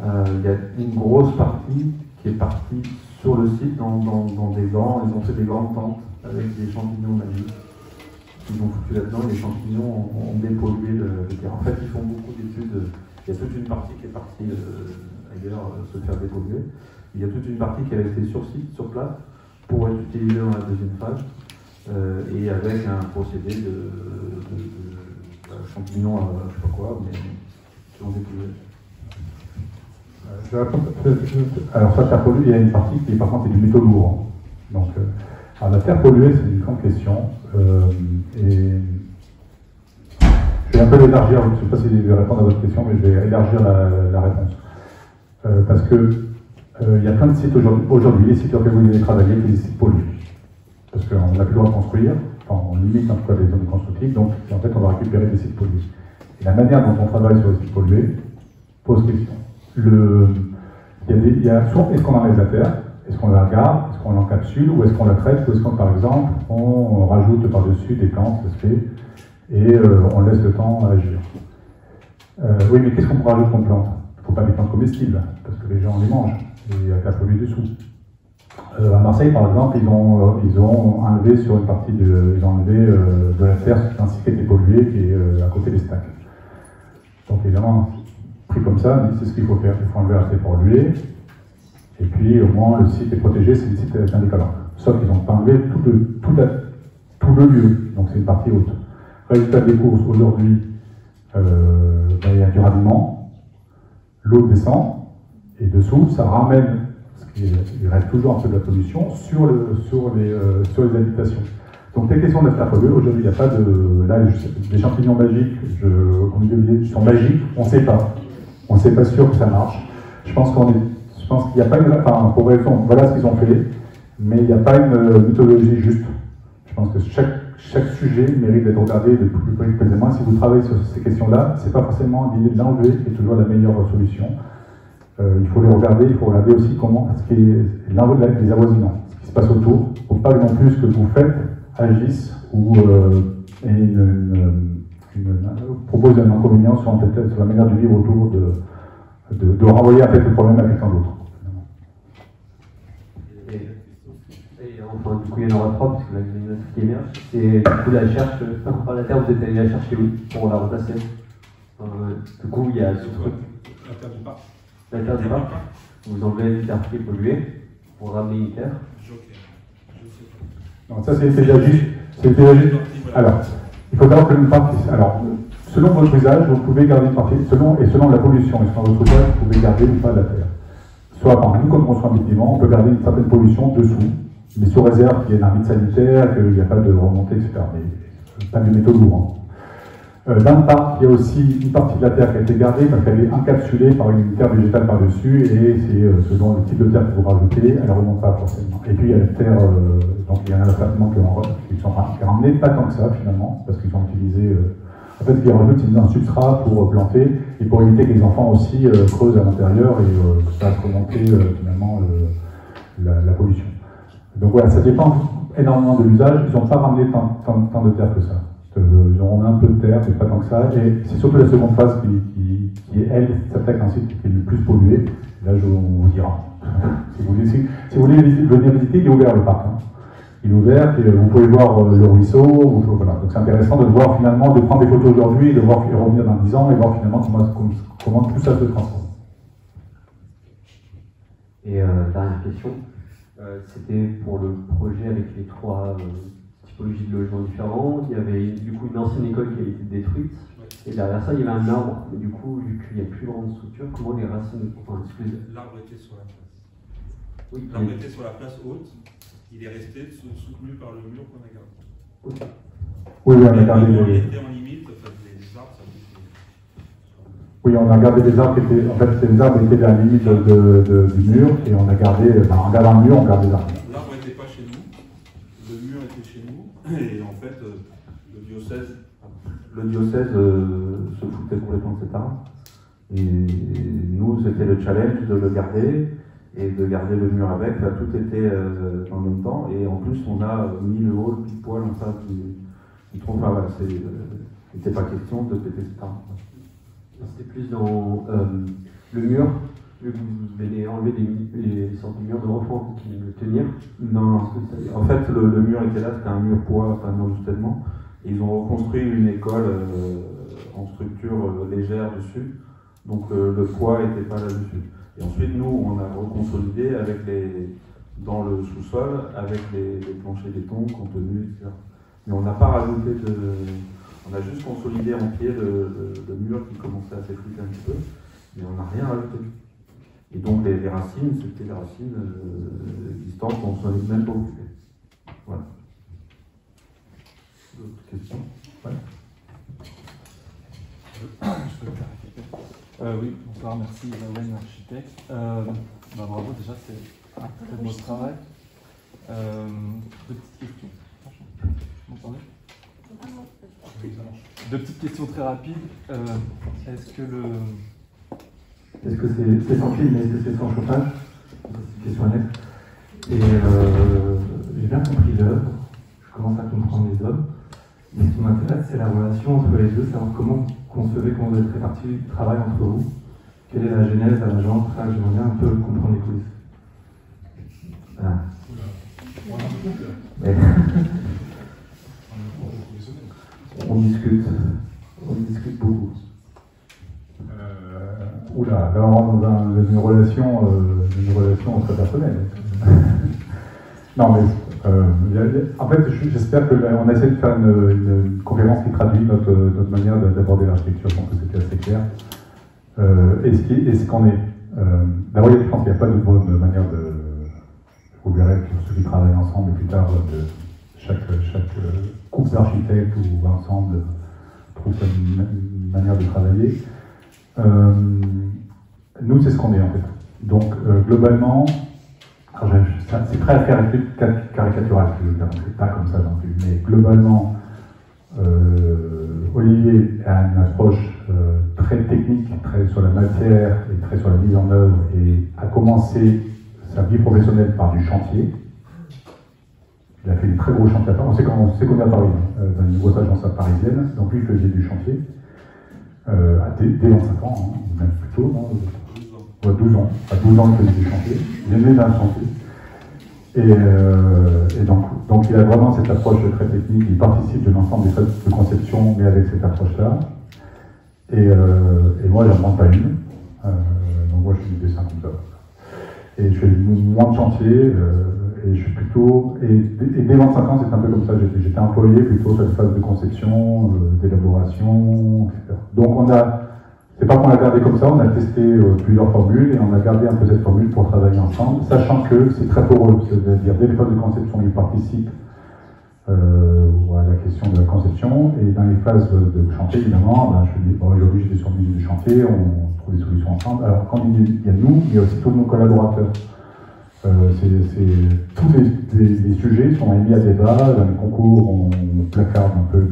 Il y a une grosse partie qui est partie sur le site dans des grands, ils ont fait des grandes tentes avec des champignons magiques. Ils ont foutu là-dedans et les champignons ont dépollué le terrain. En fait, ils font beaucoup d'études. Il y a toute une partie qui est partie ailleurs se faire dépolluer. Il y a toute une partie qui est restée sur site, sur place, pour être utilisée dans la deuxième phase. Et avec un procédé de champignons, je sais pas quoi, mais qui ont dépollué. Alors, sur la terre polluée, il y a une partie qui, par contre, est du métaux lourd. Donc, alors, la terre polluée, c'est une grande question. Et je vais un peu l'élargir, je ne sais pas si je vais répondre à votre question, mais je vais élargir la réponse. Parce que il y a plein de sites aujourd'hui, les sites sur lesquels vous allez travailler, c'est des sites pollués. Parce qu'on n'a plus le droit de construire, enfin, on limite en tout cas les zones constructives, donc en fait on va récupérer des sites pollués. Et la manière dont on travaille sur les sites pollués pose question. Est-ce qu'on enlève la terre? Est-ce qu'on la garde? Est-ce qu'on l'encapsule? Ou est-ce qu'on la traite? Ou est-ce qu'on, par exemple, on rajoute par-dessus des plantes, ça se fait, et on laisse le temps agir? Oui, mais qu'est-ce qu'on rajoute comme plante? Il ne faut pas des plantes comestibles, parce que les gens les mangent, et il y a de la polluée dessous. À Marseille, par exemple, ils ont enlevé sur une partie de la terre ainsi qui était polluée, qui est à côté des stacks. Donc évidemment, pris comme ça, c'est ce qu'il faut faire. Il faut enlever la terre polluée, et puis au moins le site est protégé, c'est le site indécalable. Sauf qu'ils n'ont pas enlevé tout le lieu, donc c'est une partie haute. Résultat des courses, aujourd'hui, il y a du radiement, l'eau descend, et dessous, ça ramène. Il reste toujours un peu de la pollution sur les habitations. Donc, les questions de la terre polluée, aujourd'hui, il n'y a pas de. Là, les champignons magiques, qui sont magiques, on ne sait pas. On ne sait pas sûr que ça marche. Je pense qu'il n'y a pas une. Enfin, pour raison, voilà ce qu'ils ont fait, mais il n'y a pas une méthodologie juste. Je pense que chaque sujet mérite d'être regardé de plus précisément. Si vous travaillez sur ces questions-là, ce n'est pas forcément l'idée de l'enlever qui est toujours la meilleure solution. Il faut les regarder, il faut regarder aussi comment, ce qui est les avoisinants, ce qui se passe autour. Il ne faut pas non plus ce que vous faites agisse ou propose un inconvénient sur la manière de vivre autour, de renvoyer en fait le problème à quelqu'un d'autre. Et enfin, du coup, il y en aura trois, parce que là, il y en a une autre qui émerge. C'est du coup la recherche, la terre, vous êtes allé la chercher où pour la remplacer? Du coup, il y a ce truc. La terre du parc. La terre du parc, vous enlevez une terre qui est polluée pour ramener une terre. Non, ça c'est déjà juste. Alors, il faut savoir que une partie. Alors, selon votre usage, vous pouvez garder une partie. Selon la pollution et selon votre usage, vous pouvez garder une part de la terre. Soit par nous, comme on construit un bâtiment, on peut garder une certaine pollution dessous, mais sous réserve qu'il y ait un arbitre sanitaire, qu'il n'y a pas de remontée, etc. Mais pas de métaux lourds. Dans le parc, il y a aussi une partie de la terre qui a été gardée parce qu'elle est encapsulée par une terre végétale par-dessus et c'est selon le type de terre que vous rajoutez, elle ne remonte pas forcément. Et puis il y a la terre, donc il y en a certainement qui sont ramenés, pas tant que ça finalement, parce qu'ils sont utilisés. En fait, ce qu'ils rajoutent, c'est un substrat pour planter et pour éviter que les enfants aussi creusent à l'intérieur et que ça fasse remonter finalement la pollution. Donc voilà, ça dépend énormément de l'usage. Ils n'ont pas ramené tant de terre que ça. Ils auront un peu de terre, mais pas tant que ça. Et c'est surtout la seconde phase qui est, elle, s'attaque à un site qui est le plus pollué. Là, on vous dira. Si vous voulez venir visiter, il est ouvert le parc. Hein. Il est ouvert, et vous pouvez voir le ruisseau. Voilà. Donc c'est intéressant de voir finalement, de prendre des photos aujourd'hui, de voir revenir dans 10 ans et voir finalement comment tout ça se transforme. Et dernière question, c'était pour le projet avec les 3 typologies de logements différents. Il y avait du coup une ancienne école qui a été détruite, et derrière ça il y avait un arbre. Mais du coup, vu qu'il n'y a plus vraiment de structure, comment les racines. Enfin, l'arbre était sur la place. Oui, l'arbre était sur la place haute, il est resté soutenu par le mur qu'on a gardé. Okay. Oui, on a gardé il était en limite, enfin, les arbres, ça Oui, on a gardé les arbres qui étaient. En fait, les arbres étaient à la limite du mur, et on a gardé. En gardant le mur, on garde les arbres. L'arbre n'était pas chez nous, le mur était chez nous, et en fait, le diocèse se foutait complètement de cet arbre. Et nous, c'était le challenge de le garder et de garder le mur avec. Là, tout était en même temps. Et en plus, on a mis le hall pile poil en face du tronc. Enfin, voilà, il n'était pas question de péter cet arbre. C'était plus dans le mur, vu que vous allez enlever les sortes de murs de refend qui le tenir. Non, en fait, le mur était là, c'était un mur poids, pas un mur tellement. Ils ont reconstruit une école en structure légère dessus, donc le poids n'était pas là-dessus. Et ensuite, nous, on a reconsolidé dans le sous-sol avec les planchers béton contenus, etc. Mais on n'a pas rajouté on a juste consolidé en pied le mur qui commençait à s'effriter un petit peu, mais on n'a rien rajouté. Et donc les racines, c'était les racines existantes qu'on ne s'en est même pas occupé. Voilà. D'autres questions? Ouais. Je peux clarifier. Oui, bonsoir, merci Wayne, architecte. Bravo, déjà, c'est un très beau travail. Deux petites questions. Vous m'entendez? Deux petites questions très rapides. Est-ce que c'est sans fil, mais est-ce que c'est sans chauffage? C'est une question annexe. Et j'ai bien compris l'œuvre, je commence à comprendre les hommes. Mais ce qui m'intéresse, c'est la relation entre les deux, savoir comment vous concevez, comment vous êtes répartis le travail entre vous. Quelle est la genèse à l'agence? J'aimerais bien un peu comprendre les coulisses. Voilà. Mais... on discute beaucoup. Oula, là on rentre dans une relation très personnelle. Non, mais en fait, j'espère qu'on essaie de faire une conférence qui traduit notre manière d'aborder l'architecture. Je pense que c'était assez clair. Et ce qu'on est. D'abord, je pense qu'il n'y a pas de bonne manière de. Vous verrez pour ceux qui travaillent ensemble plus tard, chaque couple d'architectes ou ensemble trouve une manière de travailler. Nous, c'est ce qu'on est en fait. Donc, globalement, c'est très caricatural, c'est pas comme ça non plus, mais globalement, Olivier a une approche très technique, très sur la matière et très sur la mise en œuvre, et a commencé sa vie professionnelle par du chantier. Il a fait des très gros chantiers. On sait qu'on est à Paris, dans une grosse agence parisienne, donc lui il faisait du chantier. Dès 25 ans, hein, même plus tôt, non, 12 ans. À 12 ans, il faisait du chantier. Il est né d'un chantier. Et donc, il a vraiment cette approche très technique. Il participe de l'ensemble des phases de conception, mais avec cette approche-là. Et moi, j'en prends pas une. Donc, moi, je fais du dessin comme ça. Et je fais moins de chantier. et je suis plutôt. Et dès 25 ans, c'est un peu comme ça. J'étais employé plutôt dans cette phase de conception, d'élaboration, etc. Donc c'est pas qu'on a gardé comme ça, on a testé plusieurs formules et on a gardé un peu cette formule pour travailler ensemble, sachant que c'est très poreux. C'est-à-dire, dès les phases de conception, ils participent à la question de la conception, et dans les phases de chantier, évidemment, je dis, aujourd'hui j'étais sur le milieu du chantier, on trouve des solutions ensemble. Alors quand il y a nous, il y a aussi tous nos collaborateurs. Tous les sujets sont émis à débat, dans les concours on placarde un peu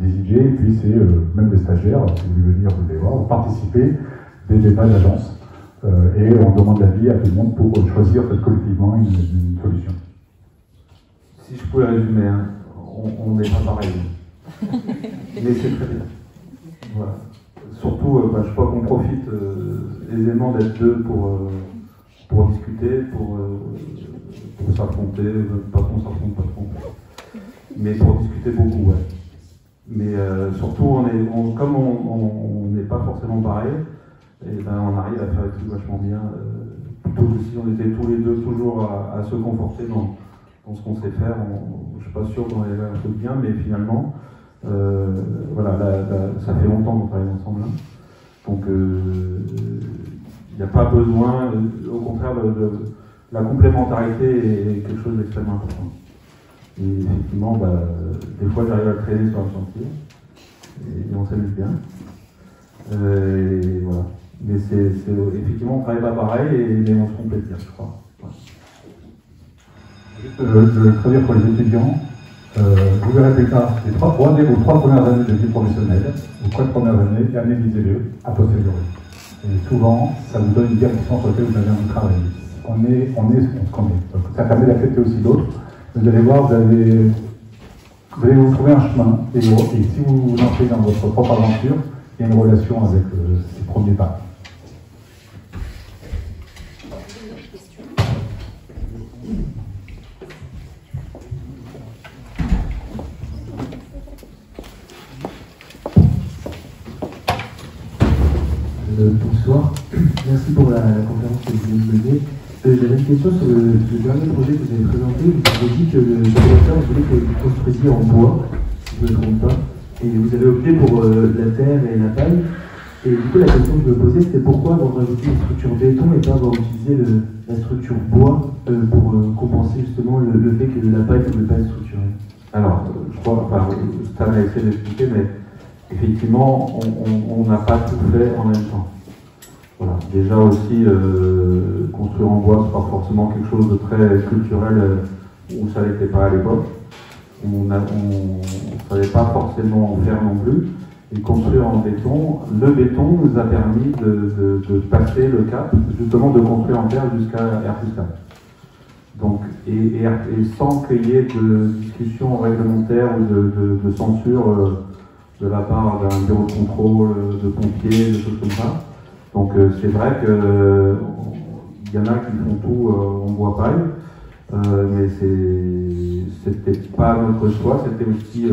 les IG, et puis c'est même des stagiaires, si vous voulez venir, vous les voir, participer des débats d'agence, et on demande l'avis à tout le monde pour choisir collectivement une solution. Si je pouvais résumer, hein, on n'est pas pareil. Mais c'est très bien. Voilà. Surtout, je crois qu'on profite aisément d'être deux pour discuter, pour s'affronter, pas qu'on s'affronte pas trop. Mais pour discuter beaucoup, ouais. Mais surtout, comme on n'est pas forcément pareil, et ben on arrive à faire des trucs vachement bien. Plutôt que si on était tous les deux toujours à se conforter dans ce qu'on sait faire, je ne suis pas sûr qu'on arrive à un truc bien, mais finalement, voilà, ça fait longtemps qu'on travaille ensemble. Hein. Donc, il n'y a pas besoin, au contraire, la complémentarité est quelque chose d'extrêmement important. Et effectivement, des fois, j'arrive à le traîner sur un chantier, et on s'amuse bien. Et voilà. Mais effectivement, on ne travaille pas pareil, mais on se complète bien, je crois. Voilà. Je traduire pour les étudiants, vous verrez plus tard, rendez vos 3 premières années de vie professionnelle, vos 4 premières années, et analysez-les a posteriori. Et souvent, ça vous donne une direction sur laquelle vous avez envie de travailler. On est ce qu'on est. Donc, ça permet d'accepter aussi d'autres. Vous allez voir, vous allez vous trouver un chemin, et si vous vous lancez dans votre propre aventure, il y a une relation avec ces premiers pas. Bonsoir, merci pour la conférence que vous venez de mener. J'avais une question sur le dernier projet que vous avez présenté. Vous avez dit que le développeur voulait que vous construisiez en bois, si je ne me trompe pas, et vous avez opté pour la terre et la paille. Et du coup, la question que je me posais, c'était pourquoi avoir rajouté une structure béton et pas avoir utilisé la structure bois pour compenser justement le fait que la paille ne pouvait pas être structurée. Alors, je crois, Stan a essayé d'expliquer, mais effectivement, on n'a pas tout fait en même temps. Voilà. Déjà aussi, construire en bois, c'est pas forcément quelque chose de très culturel où ça n'était pas à l'époque. On ne savait pas forcément en faire non plus. Et construire en béton, le béton nous a permis de passer le cap, justement de construire en terre jusqu'à R+4. Donc, et sans qu'il y ait de discussion réglementaire ou de censure de la part d'un bureau de contrôle, de pompiers, de choses comme ça. Donc c'est vrai qu'il y en a qui font tout en bois paille, mais c'était pas notre choix, c'était aussi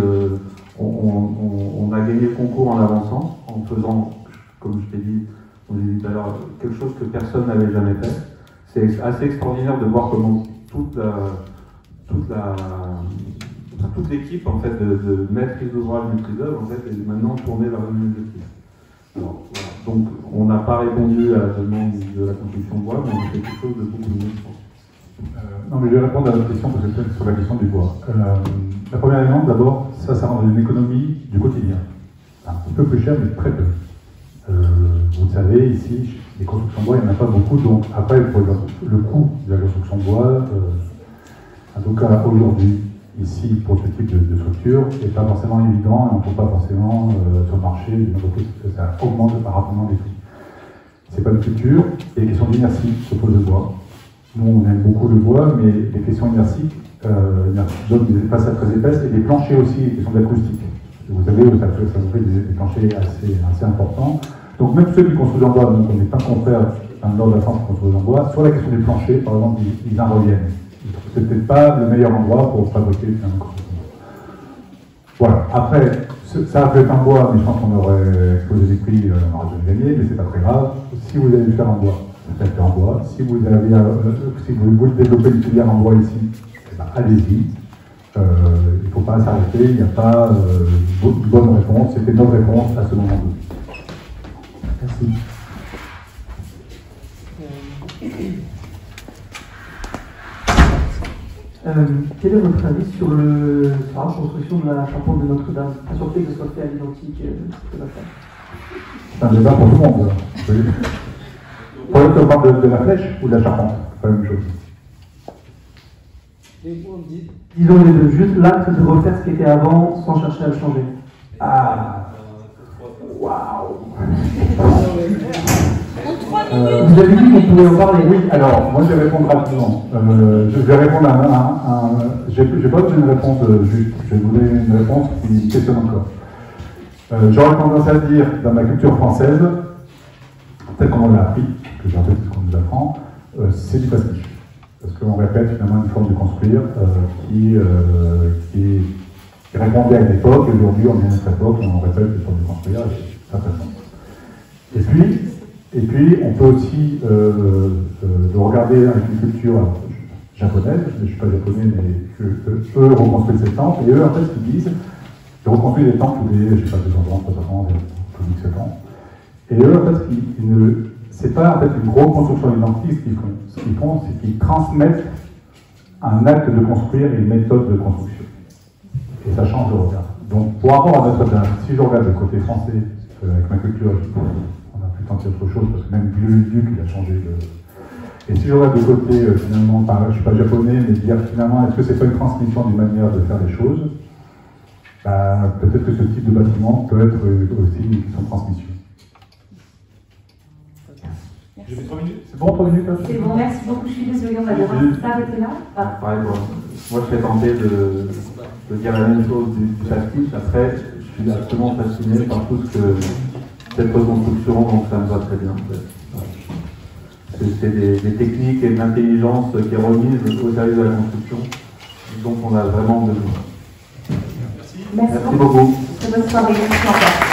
on a gagné le concours en avançant, en faisant, comme je t'ai dit, on dit tout à l'heure, quelque chose que personne n'avait jamais fait. C'est assez extraordinaire de voir comment toute l'équipe en fait de maîtrise d'ouvrage, maîtrise d'œuvre en fait est maintenant tournée vers le même objectif. Alors, voilà. Donc on n'a pas répondu à la demande de la construction bois, mais on a fait quelque chose de beaucoup mieux, je pense. Non, mais je vais répondre à votre question parce que c'est sur la question du bois. La première élément, d'abord, ça rend une économie du quotidien. Un peu plus cher, mais très peu. Vous le savez, ici, les constructions bois, il n'y en a pas beaucoup, donc après, le coût de la construction bois, en tout cas aujourd'hui, ici, pour ce type de structure, n'est pas forcément évident, et on ne trouve pas forcément sur le marché une entreprise, parce que ça augmente rapidement les prix. C'est pas le futur, et les questions d'inertie se posent de bois. Nous, on aime beaucoup le bois, mais les questions inertiques donnent des façades très épaisses, et des planchers aussi, les questions d'acoustique. Vous savez, ça vous fait des planchers assez importants. Donc même ceux qui construisent en bois, donc on n'est pas contraire à un ordre de la France qui construisent en bois, sur la question des planchers, par exemple, ils en reviennent. C'est peut-être pas le meilleur endroit pour fabriquer une construction. Voilà. Après, ça a fait en bois, mais je pense qu'on aurait explosé les prix, on aurait jamais gagné, mais c'est pas très grave. Si vous allez le faire en bois, faites-le en bois. Si vous voulez développer une filière en bois ici, eh ben, allez-y. Il ne faut pas s'arrêter, il n'y a pas de bonne réponse. C'était notre réponse à ce moment-là. Merci. Quel est votre avis sur la reconstruction de la charpente de Notre-Dame? Pas sur le fait que ce soit fait à l'identique, ce que va faire. C'est un débat pour tout le monde. Oui. Pour le on parle de la flèche ou de la charpente, c'est pas la même chose. Disons les deux, juste l'acte de refaire ce qui était avant sans chercher à le changer. Ah, waouh. Vous avez dit qu'on pouvait en parler. Oui, alors, moi je vais répondre rapidement. Je vais répondre j'ai pas besoin d'une réponse juste, je vais vous donner une réponse qui questionne encore. J'aurais tendance à dire, dans ma culture française, peut-être qu'on l'a appris, que j'ai en fait ce qu'on nous apprend, c'est du pastiche. Parce qu'on répète finalement une forme de construire qui répondait à une époque, et aujourd'hui on est à notre époque et on répète une forme de construire, et ça fait sens. Et puis, on peut aussi le regarder avec une culture japonaise, je ne suis pas japonais, mais eux reconstruisent ces temples, et eux, en fait, ce qu'ils disent, ils reconstruisent des temples tous les, je ne sais pas, 200 ans, 300 ans, tous les 7 ans. Et eux, en fait, c'est pas en fait une grosse construction identique ce qu'ils font. Ce qu'ils font, c'est qu'ils transmettent un acte de construire et une méthode de construction. Et ça change le regard. Donc, par rapport à Notre-Dame, si je regarde le côté français, avec ma culture, on a pu tenter autre chose, parce que même le duc, il a changé de... Et si je regarde le côté, finalement, je ne suis pas japonais, mais dire finalement, est-ce que c'est pas une transmission d'une manière de faire les choses? Peut-être que ce type de bâtiment peut être aussi une question de transmission. Merci. J'ai 3 minutes. C'est bon, 3 minutes? C'est bon, merci beaucoup. Je suis désolée, on va devoir s'arrêter là. Pareil, moi je serais tenté de dire la même chose du pastiche. Après, je suis absolument fasciné par tout ce que cette reconstruction, donc ça me va très bien. C'est des techniques et de l'intelligence qui est remise au service de la construction, dont on a vraiment besoin. Merci beaucoup. Très bonne soirée. Merci encore.